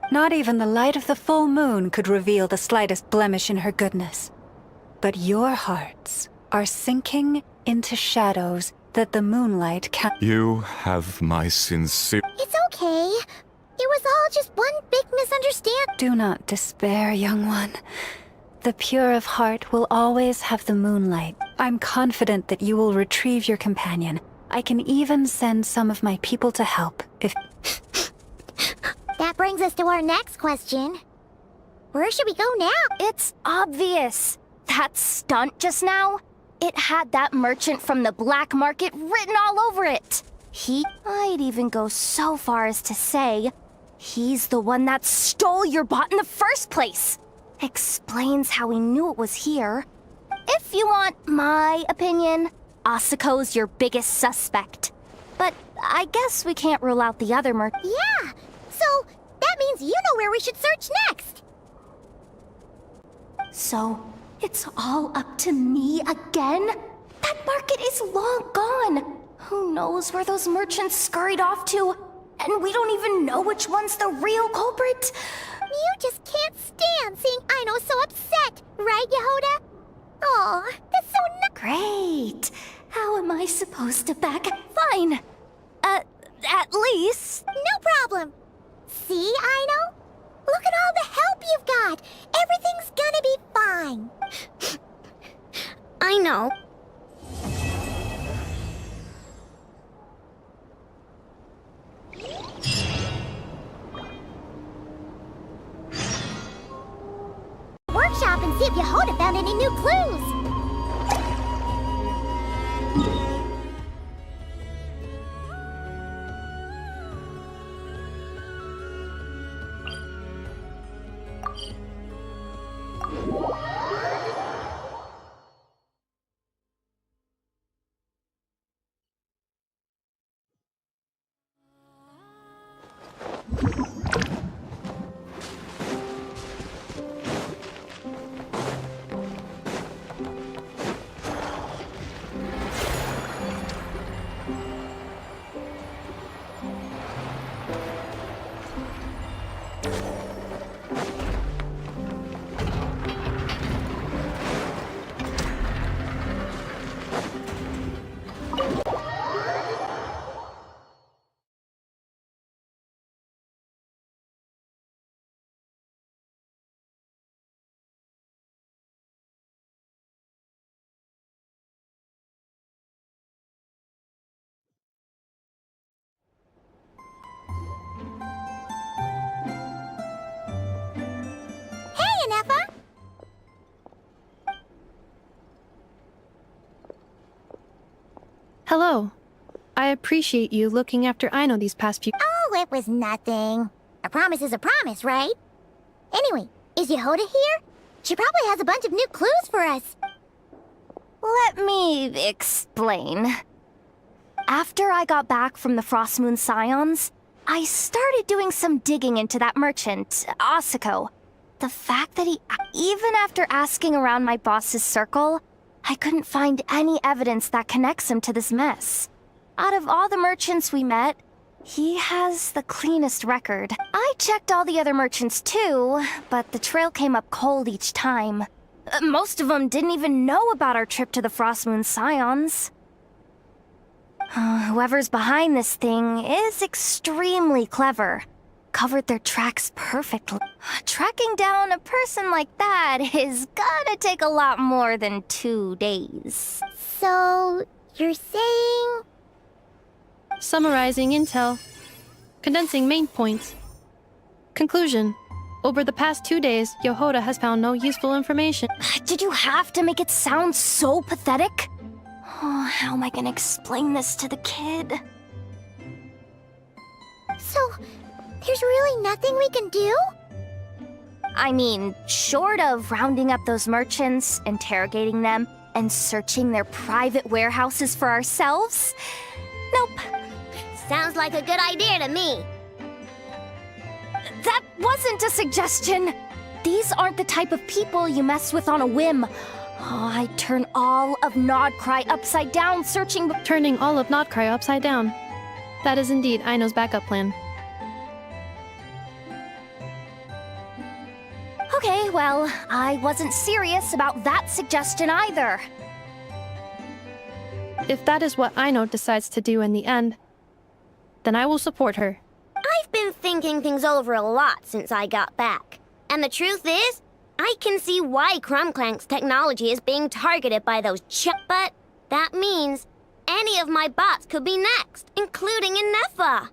Not even the light of the full moon could reveal the slightest blemish in her goodness. But your hearts are sinking into shadows that the moonlight can't— You have my sincere— It's okay. It was all just one big misunderstanding. Do not despair, young one. The pure of heart will always have the moonlight. I'm confident that you will retrieve your companion. I can even send some of my people to help, if— That brings us to our next question. Where should we go now? It's obvious. That stunt just now, it had that merchant from the black market written all over it. I'd even go so far as to say, he's the one that stole your bot in the first place. Explains how he knew it was here. If you want my opinion, Asuko's your biggest suspect. But I guess we can't rule out the other Yeah, so that means you know where we should search next. So, it's all up to me again? That market is long gone. Who knows where those merchants scurried off to? And we don't even know which one's the real culprit. You just can't stand seeing Aino so upset, right, Yehoda? Aw, that's so Great. How am I supposed to back? Fine. At least. No problem. See, Aino? Look at all the help you've got. Everything's gonna be fine. I know. Workshop and see if Yehoda found any new clues. Hello. I appreciate you looking after Aino these past few— Oh, it was nothing. A promise is a promise, right? Anyway, is Yehoda here? She probably has a bunch of new clues for us. Let me explain. After I got back from the Frost Moon Scions, I started doing some digging into that merchant, Asako. The fact that even after asking around my boss's circle, I couldn't find any evidence that connects him to this mess. Out of all the merchants we met, he has the cleanest record. I checked all the other merchants too, but the trail came up cold each time. Most of them didn't even know about our trip to the Frost Moon Scions. Whoever's behind this thing is extremely clever. Covered their tracks perfectly. Tracking down a person like that is gonna take a lot more than 2 days. So, you're saying... Summarizing intel. Condensing main points. Conclusion. Over the past 2 days, Yehoda has found no useful information. Did you have to make it sound so pathetic? Oh, how am I gonna explain this to the kid? So, there's really nothing we can do? I mean, short of rounding up those merchants, interrogating them, and searching their private warehouses for ourselves? Nope. Sounds like a good idea to me. That wasn't a suggestion! These aren't the type of people you mess with on a whim. Oh, I'd turn all of Nodcry upside down searching— Turning all of Nodcry upside down. That is indeed Aino's backup plan. Okay, well, I wasn't serious about that suggestion either. If that is what Aino decides to do in the end, then I will support her. I've been thinking things over a lot since I got back. And the truth is, I can see why Crumbclank's technology is being targeted by those but that means any of my bots could be next, including Inefa.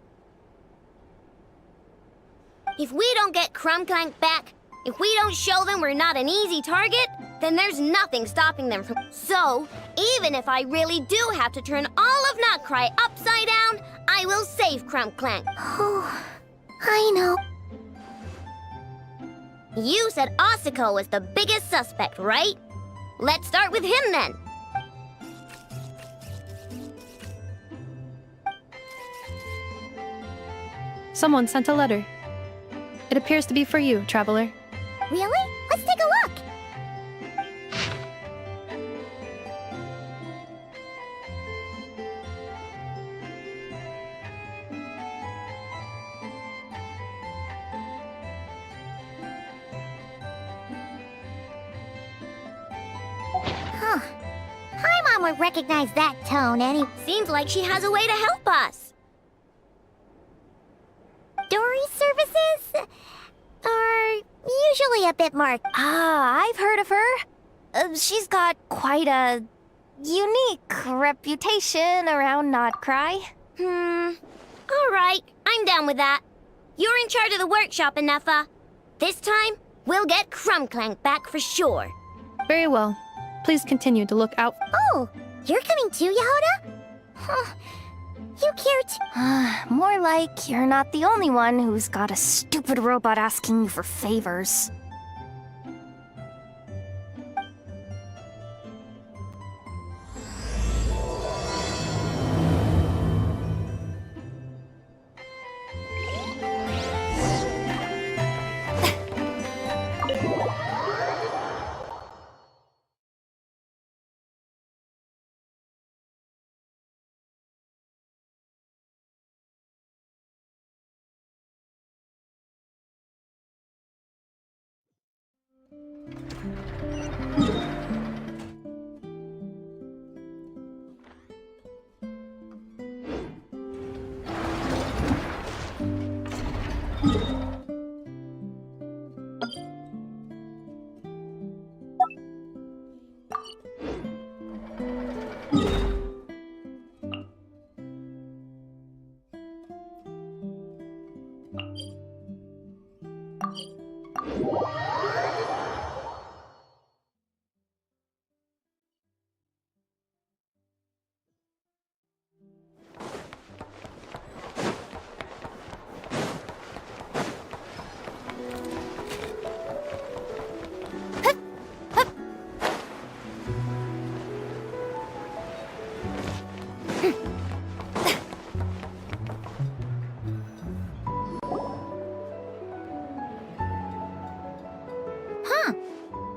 If we don't get Crumbclank back, if we don't show them we're not an easy target, then there's nothing stopping them from— So, even if I really do have to turn all of Notcry upside down, I will save Crumbclank. Oh, I know. You said Asako was the biggest suspect, right? Let's start with him then. Someone sent a letter. It appears to be for you, traveler. Really? Let's take a look. Huh. Hi, I recognize that tone Seems like she has a way to help us. Dory's services are usually a bit more... Ah, I've heard of her. She's got quite a unique reputation around Notcry. Alright, I'm down with that. You're in charge of the workshop, Enougha. This time, we'll get Clang back for sure. Very well. Please continue to look out. Oh, you're coming too, Yehoda? Huh. You care to... More like you're not the only one who's got a stupid robot asking you for favors.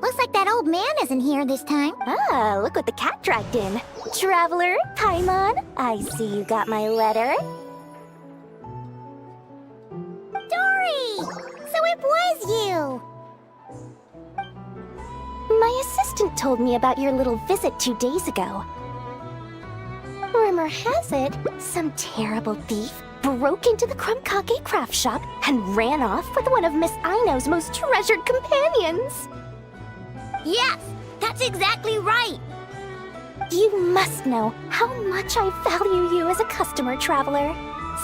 Looks like that old man isn't here this time. Ah, look what the cat dragged in. Traveler, Paimon, I see you got my letter. Dory! So it was you! My assistant told me about your little visit 2 days ago. Rumor has it, some terrible thief broke into the Krumkake craft shop and ran off with one of Miss Aino's most treasured companions. Yes, that's exactly right. You must know how much I value you as a customer, Traveler.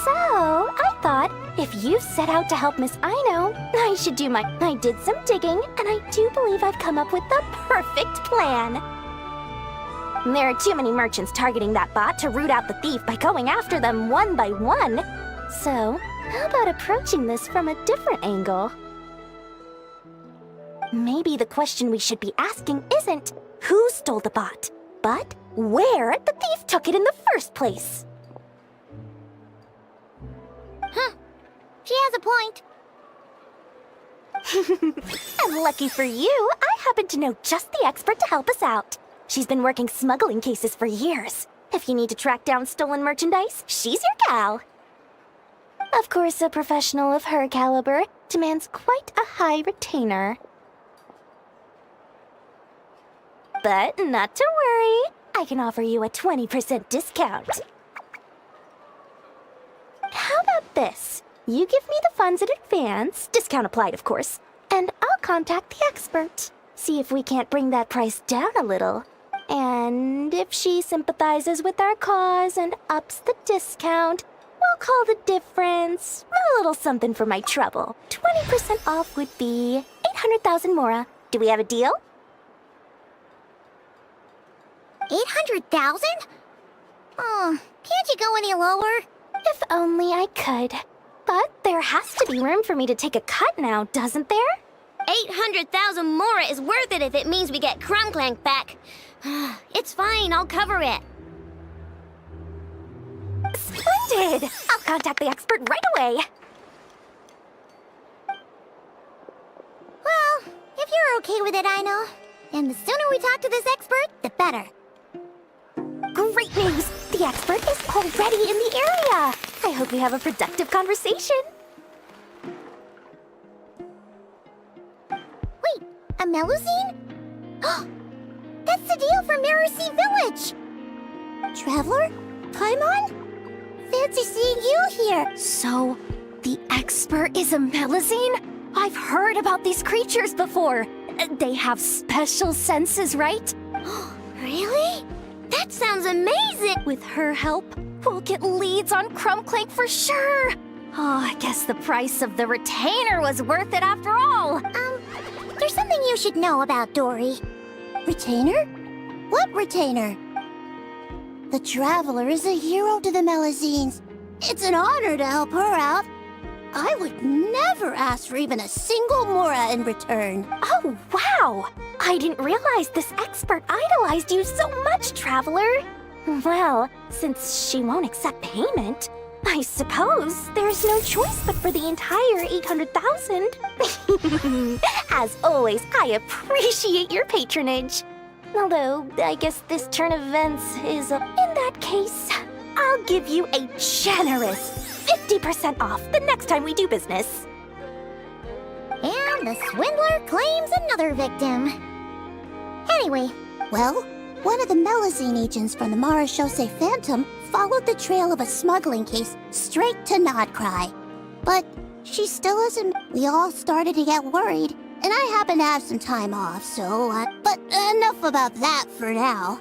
So, I thought, if you set out to help Miss Aino, I should do my... I did some digging, and I do believe I've come up with the perfect plan. There are too many merchants targeting that bot to root out the thief by going after them one by one. So, how about approaching this from a different angle? Maybe the question we should be asking isn't who stole the bot, but where the thief took it in the first place. Huh. She has a point. And lucky for you, I happen to know just the expert to help us out. She's been working smuggling cases for years. If you need to track down stolen merchandise, she's your gal. Of course, a professional of her caliber demands quite a high retainer. But not to worry, I can offer you a 20% discount. How about this? You give me the funds in advance, discount applied of course, and I'll contact the expert. See if we can't bring that price down a little. And if she sympathizes with our cause and ups the discount, we'll call the difference a little something for my trouble. 20% off would be 800,000 mora. Do we have a deal? 800,000? Oh, can't you go any lower? If only I could. But there has to be room for me to take a cut now, doesn't there? 800,000 mora is worth it if it means we get Clang back. It's fine, I'll cover it. Splendid! I'll contact the expert right away. Well, if you're okay with it, Aino. And the sooner we talk to this expert, the better. Great news! The expert is already in the area! I hope we have a productive conversation. Wait, a Melusine? That's the deal for Mirror Sea Village! Traveler? Paimon? Fancy seeing you here! So, the expert is a Melusine? I've heard about these creatures before. They have special senses, right? Really? That sounds amazing! With her help, we'll get leads on Clank for sure. Oh, I guess the price of the retainer was worth it after all. There's something you should know about Dory. Retainer? What retainer? The Traveler is a hero to the Melusines. It's an honor to help her out. I would never ask for even a single Mora in return. Oh, wow! I didn't realize this expert idolized you so much, Traveler. Well, since she won't accept payment, I suppose there's no choice but for the entire 800,000. As always, I appreciate your patronage. Although, I guess this turn of events is... in that case, I'll give you a generous 50% off the next time we do business. And the swindler claims another victim. Anyway, well, one of the Melusine agents from the Marechaussee Phantom followed the trail of a smuggling case straight to Nodcry. But she still isn't... We all started to get worried, and I happen to have some time off, so... But enough about that for now.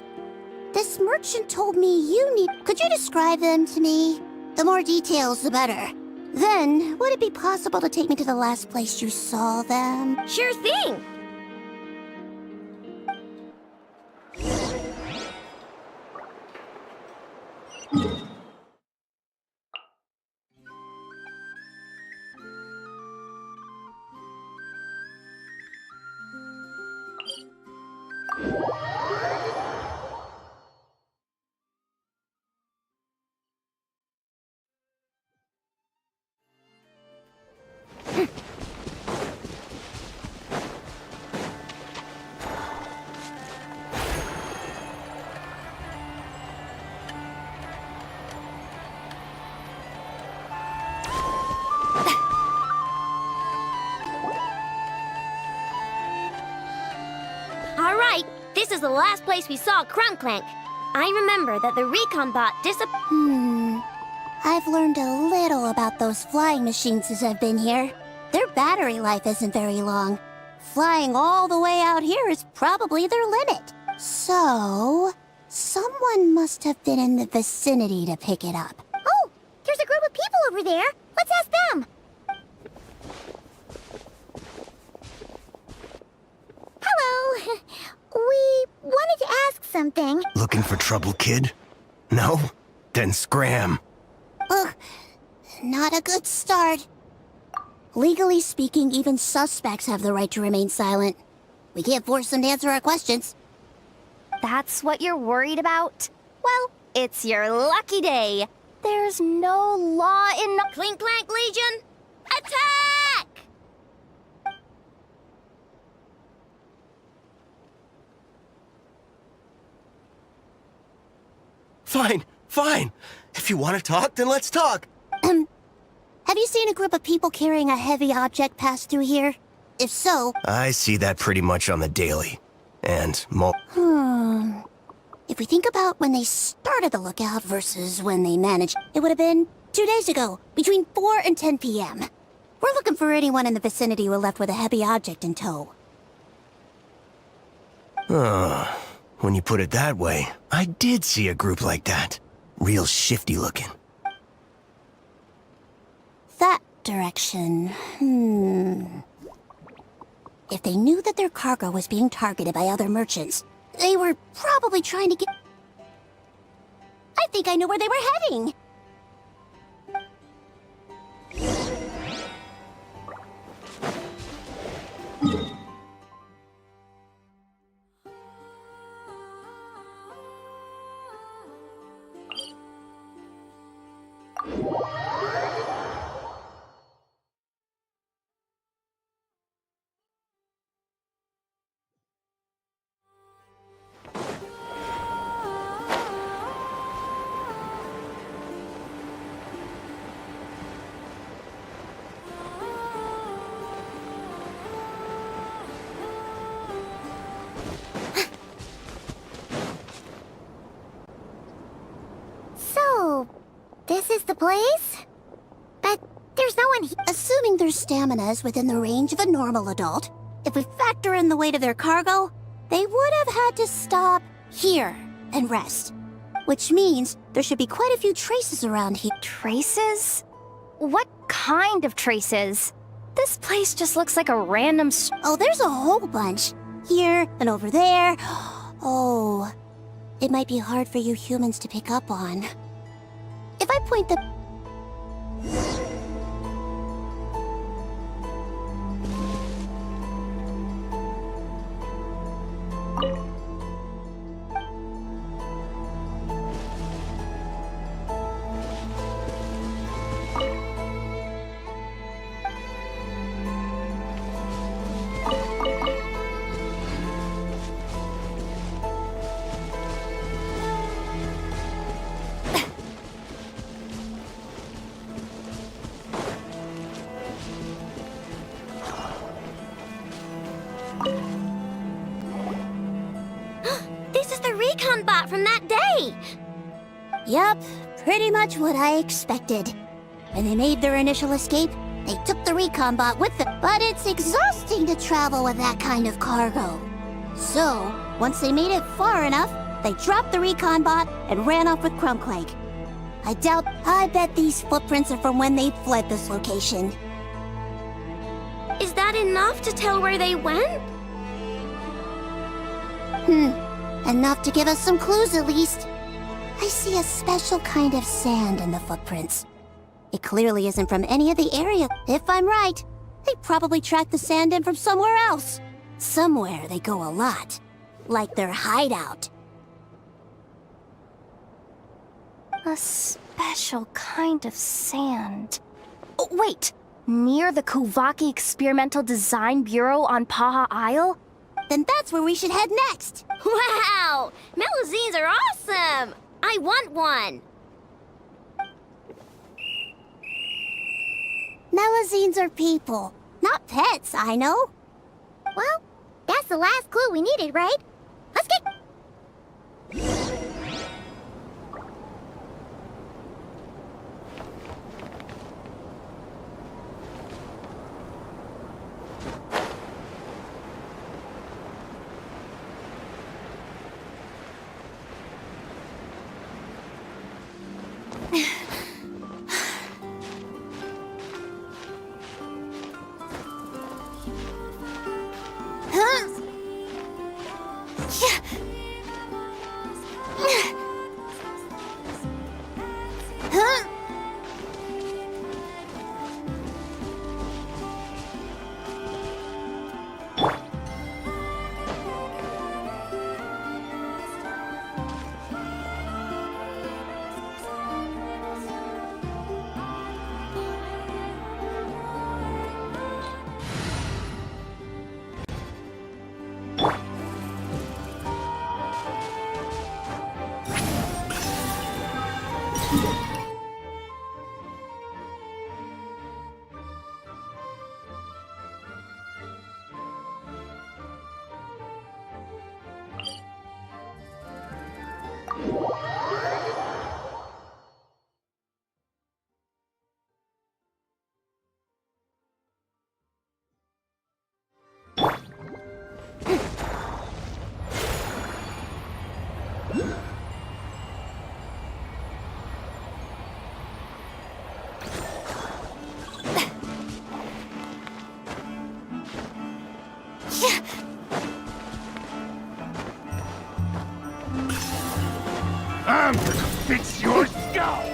This merchant told me you need... Could you describe them to me? The more details, the better. Then, would it be possible to take me to the last place you saw them? Sure thing! All right, this is the last place we saw Clank. I remember that the recon bot I've learned a little about those flying machines since I've been here. Their battery life isn't very long. Flying all the way out here is probably their limit. So, someone must have been in the vicinity to pick it up. Oh, there's a group of people over there. Let's ask them. Hello. We wanted to ask something. Looking for trouble, kid? No? Then scram. Ugh, not a good start. Legally speaking, even suspects have the right to remain silent. We can't force them to answer our questions. That's what you're worried about? Well, it's your lucky day. There's no law in Clank Legion. Attack! Fine. If you want to talk, then let's talk. Have you seen a group of people carrying a heavy object pass through here? If so... I see that pretty much on the daily. And If we think about when they started the lookout versus when they managed, it would have been 2 days ago, between 4 and 10 p.m. We're looking for anyone in the vicinity who left with a heavy object in tow. When you put it that way, I did see a group like that. Real shifty looking. That direction, If they knew that their cargo was being targeted by other merchants, they were probably trying to get... I think I know where they were heading! place. But there's no one here. Assuming their stamina is within the range of a normal adult, if we factor in the weight of their cargo, they would have had to stop here and rest. Which means there should be quite a few traces around here. Traces? What kind of traces? This place just looks like a random Oh, there's a whole bunch. Here and over there. Oh, it might be hard for you humans to pick up on. If I point the... This is the recon bot from that day! Yep, pretty much what I expected. When they made their initial escape, they took the recon bot with them. But it's exhausting to travel with that kind of cargo. So, once they made it far enough, they dropped the recon bot and ran off with Clang. I bet these footprints are from when they fled this location. Is that enough to tell where they went? Enough to give us some clues at least. I see a special kind of sand in the footprints. It clearly isn't from any of the area. If I'm right, they probably tracked the sand in from somewhere else. Somewhere they go a lot. Like their hideout. A special kind of sand. Oh, wait! Near the Kuvaki Experimental Design Bureau on Paha Isle? Then that's where we should head next. Wow! Melazines are awesome! I want one! Melazines are people, not pets, I know. Well, that's the last clue we needed, right? Let's get... I'm gonna fix your skull!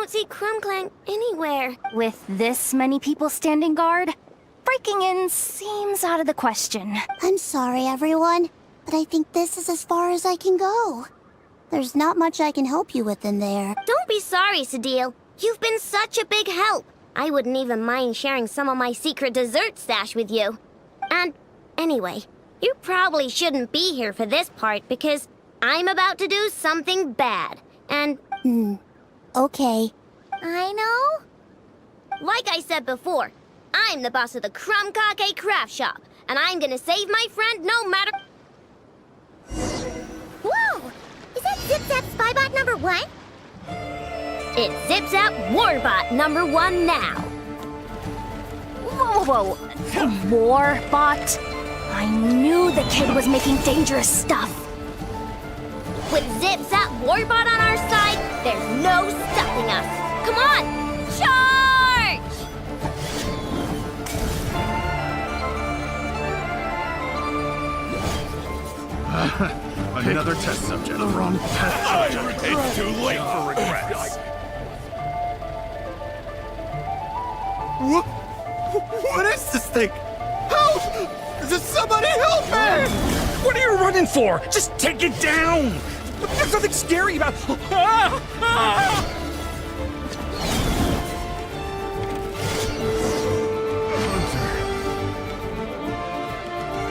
don't see Clang anywhere. With this many people standing guard, breaking in seems out of the question. I'm sorry, everyone, but I think this is as far as I can go. There's not much I can help you with in there. Don't be sorry, Sadil. You've been such a big help. I wouldn't even mind sharing some of my secret dessert stash with you. And anyway, you probably shouldn't be here for this part because I'm about to do something bad. And... Okay. I know. Like I said before, I'm the boss of the Crumb-Kake Craft Shop, and I'm gonna save my friend no matter... Whoa! Is that Zip-Zap Spybot number 1? It's Zip-Zap Warbot number 1 now. Whoa. Warbot? I knew the kid was making dangerous stuff. With Zip-Zap Warbot on our side, there's no stopping us. Come on, charge! Another test subject. The wrong test subject. It's too late for regrets. What is this thing? Help! Does somebody help me? What are you running for? Just take it down! There's nothing scary about...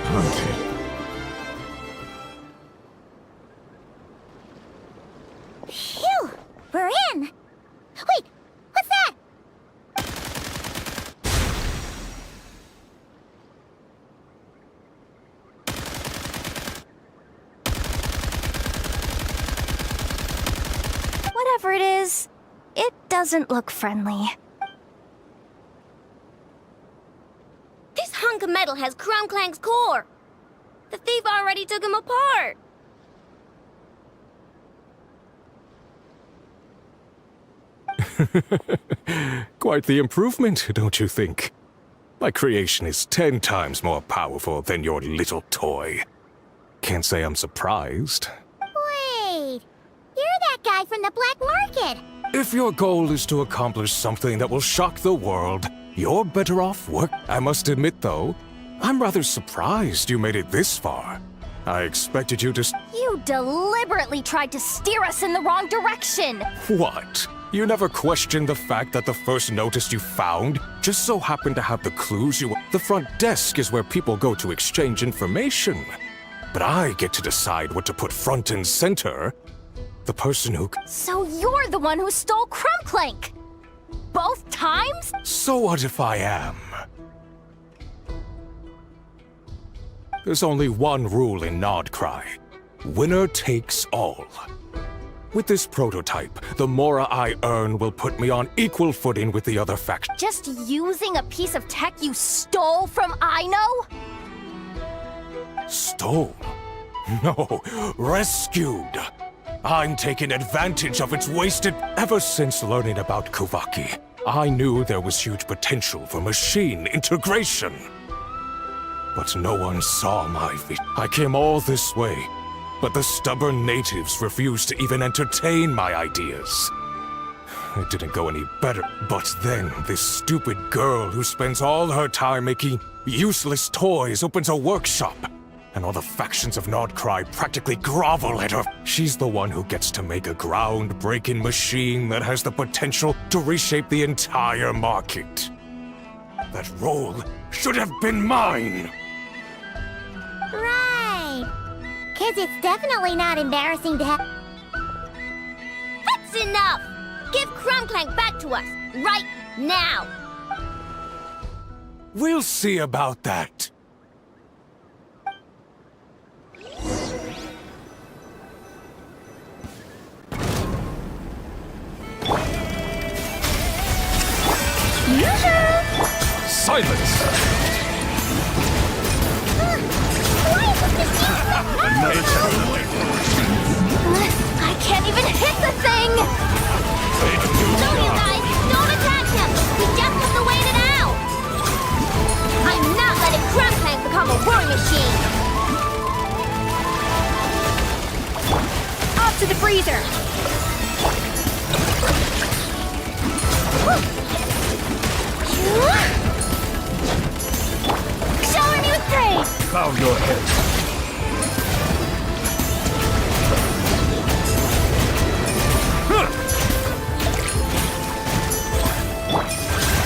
Hunted. Phew! We're in! Wait! What's that? Whatever it is, it doesn't look friendly. This hunk of metal has Crumb-Clang's core. The thief already took him apart. Quite the improvement, don't you think? My creation is 10 times more powerful than your little toy. Can't say I'm surprised. Wait! You're that guy from the black market! If your goal is to accomplish something that will shock the world, you're better off work. I must admit, though, I'm rather surprised you made it this far. I expected you to... You deliberately tried to steer us in the wrong direction! What? You never questioned the fact that the first notice you found just so happened to have the clues you... The front desk is where people go to exchange information. But I get to decide what to put front and center. The person who... So you're the one who stole Crumb-Clank! Both times? So what if I am? There's only one rule in Nodcry. Winner takes all. With this prototype, the more I earn will put me on equal footing with the other factions. Just using a piece of tech you stole from Aino? Stole? No, rescued. I'm taking advantage of its wasted... Ever since learning about Kuvaki, I knew there was huge potential for machine integration. But no one saw my vision. I came all this way, but the stubborn natives refused to even entertain my ideas. It didn't go any better. But then, this stupid girl who spends all her time making useless toys opens a workshop. And all the factions of Nodcry practically grovel at her. She's the one who gets to make a groundbreaking machine that has the potential to reshape the entire market. That role should have been mine! Right. 'Cause it's definitely not embarrassing to have... That's enough! Give Crumb-Clank back to us, right now! We'll see about that. Silence! I can't even hit the thing! No, you guys! Don't attack him! He just has to wait it out! I'm not letting Crumb-Clank become a war machine! Off to the freezer! Bow your head.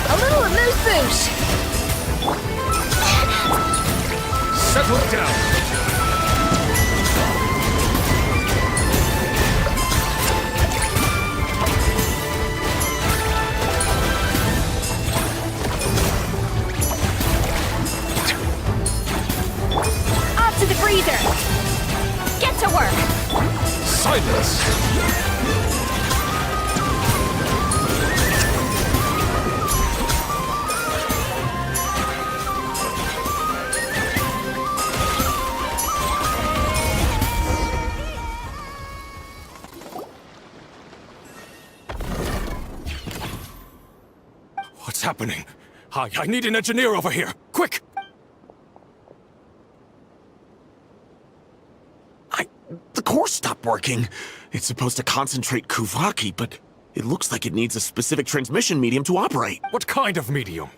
A little amuse-bouche! Settle down. Off to the freezer! Get to work! Silence. What's happening? I need an engineer over here. Quick! The core stopped working. It's supposed to concentrate Kuvaki, but it looks like it needs a specific transmission medium to operate. What kind of medium?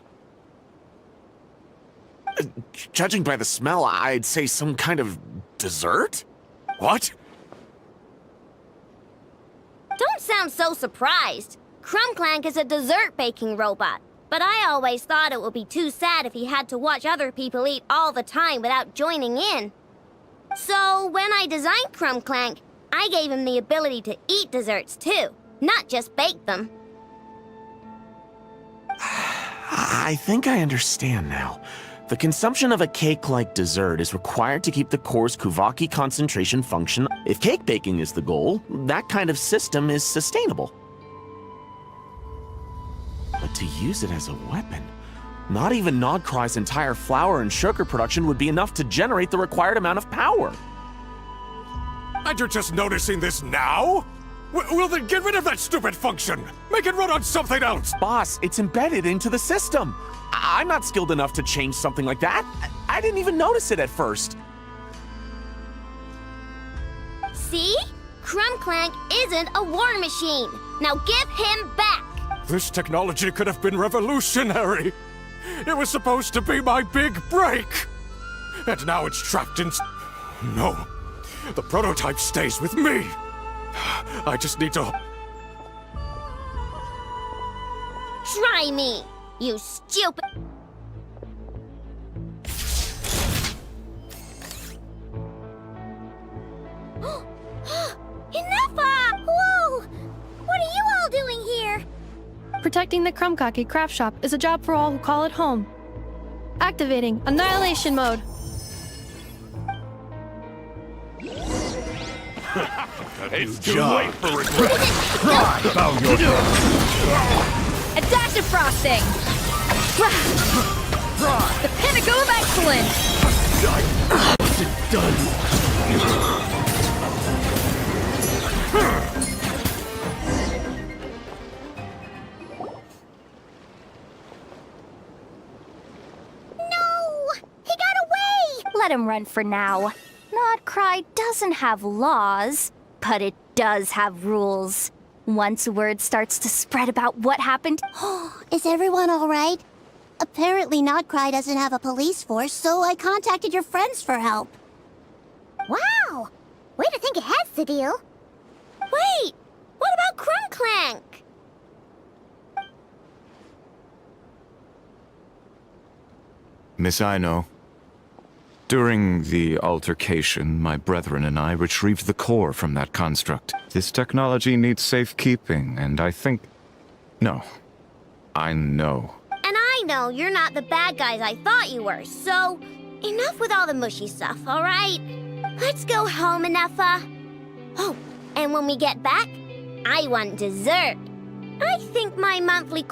Judging by the smell, I'd say some kind of dessert? What? Don't sound so surprised. Clank is a dessert baking robot. But I always thought it would be too sad if he had to watch other people eat all the time without joining in. So when I designed Clank, I gave him the ability to eat desserts too, not just bake them. I think I understand now. The consumption of a cake-like dessert is required to keep the core's Kuvaki concentration function. If cake baking is the goal, that kind of system is sustainable. But to use it as a weapon, not even Nodcry's entire flour and sugar production would be enough to generate the required amount of power. And you're just noticing this now? Well then get rid of that stupid function! Make it run on something else! Boss, it's embedded into the system. I'm not skilled enough to change something like that. I didn't even notice it at first. See? Clank isn't a war machine. Now give him back! This technology could have been revolutionary! It was supposed to be my big break! And now it's trapped in... No. The prototype stays with me! I just need to... Try me, you stupid... Enough! Whoa! What are you all doing here? Protecting the Krumkake craft shop is a job for all who call it home. Activating Annihilation Mode. It's too late for regret. Bow your head. A dash of frosting! The pinnacle of excellence! What's it done? Let him run for now. Nodcry doesn't have laws, but it does have rules. Once word starts to spread about what happened... Is everyone all right? Apparently Nodcry doesn't have a police force, so I contacted your friends for help. Wow! Way to think ahead, Cedille. Wait! What about Clank? Miss Aino, during the altercation, my brethren and I retrieved the core from that construct. This technology needs safekeeping, and I think... No. I know. And I know you're not the bad guys I thought you were, so... Enough with all the mushy stuff, alright? Let's go home, Enougha. Oh, and when we get back, I want dessert. I think my monthly...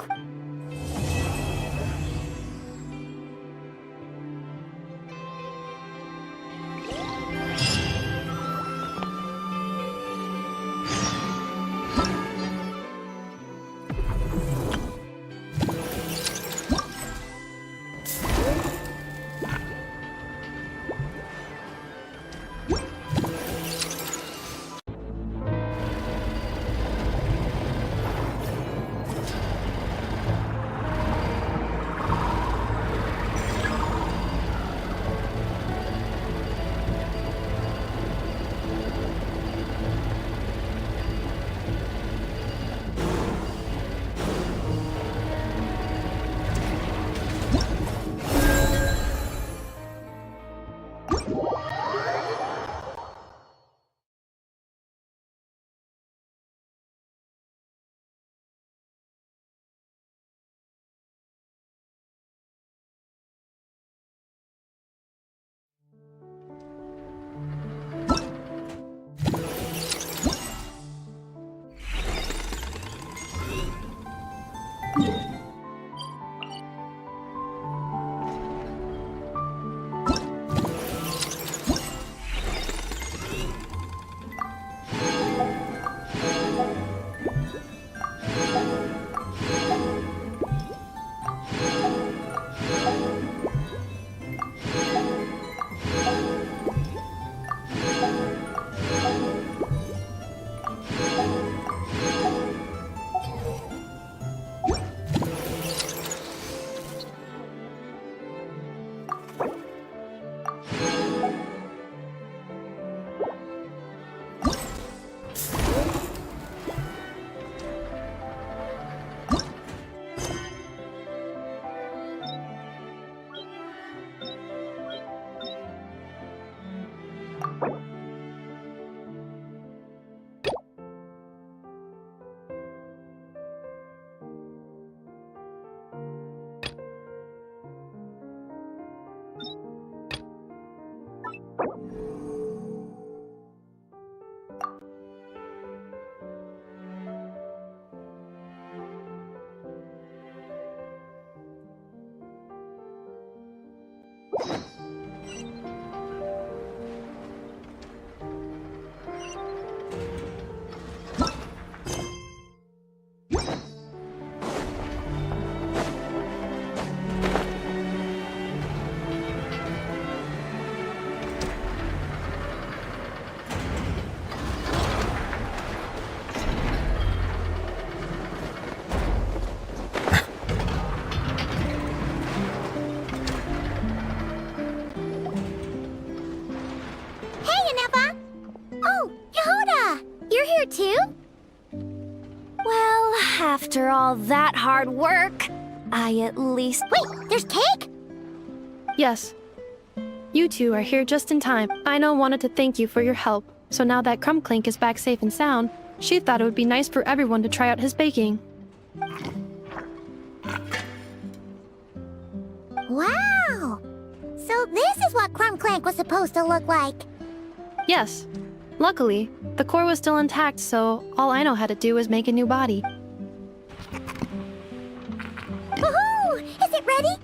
After all that hard work, I at least... Wait, there's cake? Yes. You two are here just in time. Aino wanted to thank you for your help, so now that Clank is back safe and sound, she thought it would be nice for everyone to try out his baking. Wow! So this is what Clank was supposed to look like. Yes. Luckily, the core was still intact, so all Aino had to do was make a new body. Woohoo! Is it ready?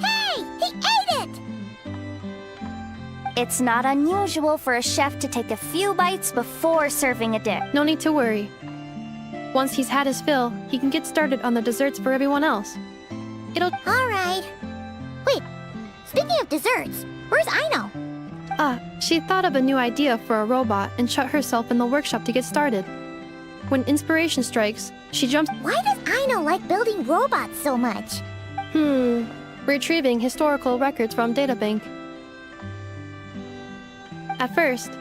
Hey! He ate it! It's not unusual for a chef to take a few bites before serving a dish. No need to worry. Once he's had his fill, he can get started on the desserts for everyone else. Alright. Wait, speaking of desserts, where's Aino? She thought of a new idea for a robot and shut herself in the workshop to get started. When inspiration strikes, she jumps... Why does Aino like building robots so much? Retrieving historical records from databank. At first,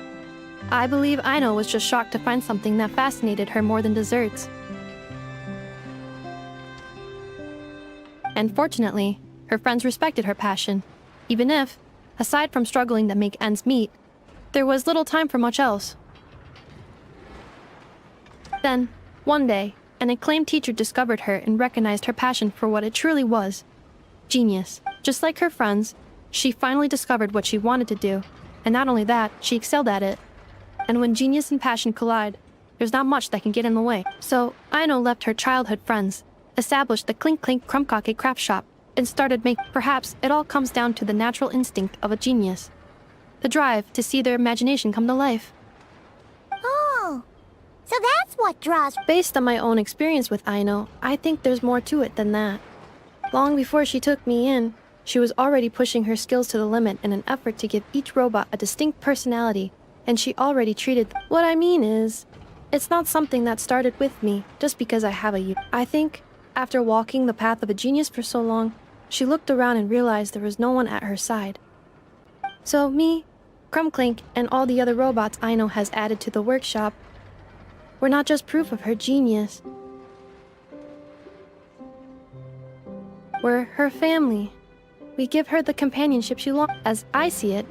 I believe Aino was just shocked to find something that fascinated her more than desserts. And fortunately, her friends respected her passion, even if, aside from struggling to make ends meet, there was little time for much else. Then, one day, an acclaimed teacher discovered her and recognized her passion for what it truly was: genius. Just like her friends, she finally discovered what she wanted to do, and not only that, she excelled at it. And when genius and passion collide, there's not much that can get in the way. So, Aino left her childhood friends, established the Clink Crumb craft shop, and started making... Perhaps it all comes down to the natural instinct of a genius. The drive to see their imagination come to life. Oh, so that's what draws... Based on my own experience with Aino, I think there's more to it than that. Long before she took me in, she was already pushing her skills to the limit in an effort to give each robot a distinct personality, and she already treated... What I mean is, it's not something that started with me just because I have a... I think, after walking the path of a genius for so long, she looked around and realized there was no one at her side. So me, Clank, and all the other robots Aino has added to the workshop were not just proof of her genius. We're her family. We give her the companionship she longs. As I see it,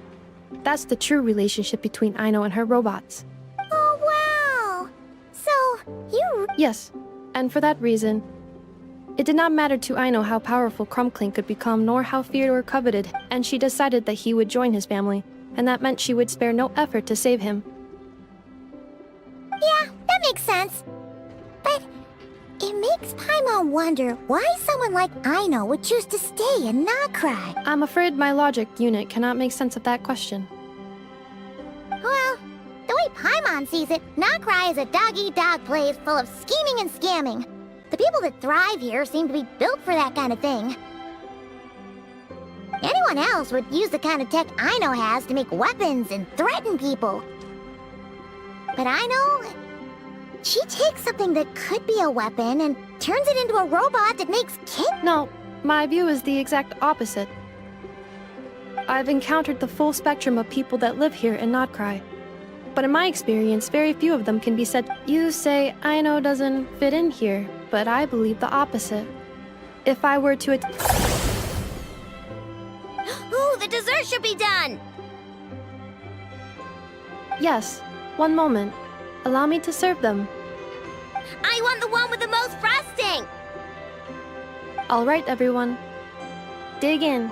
that's the true relationship between Aino and her robots. Oh, wow! So, you... Yes, and for that reason, it did not matter to Aino how powerful Clank could become, nor how feared or coveted, and she decided that he would join his family, and that meant she would spare no effort to save him. Yeah, that makes sense. But it makes Paimon wonder why someone like Aino would choose to stay and not cry. I'm afraid my logic unit cannot make sense of that question. Well, the way Paimon sees it, Nocry is a dog-eat-dog place full of scheming and scamming. The people that thrive here seem to be built for that kind of thing. Anyone else would use the kind of tech Aino has to make weapons and threaten people. But Aino, she takes something that could be a weapon and turns it into a robot that makes kids. No, my view is the exact opposite. I've encountered the full spectrum of people that live here and not cry. But in my experience, very few of them can be said. You say Aino doesn't fit in here, but I believe the opposite. If I were to... Ooh, the dessert should be done! Yes, one moment. Allow me to serve them. I want the one with the most frosting! All right, everyone. Dig in.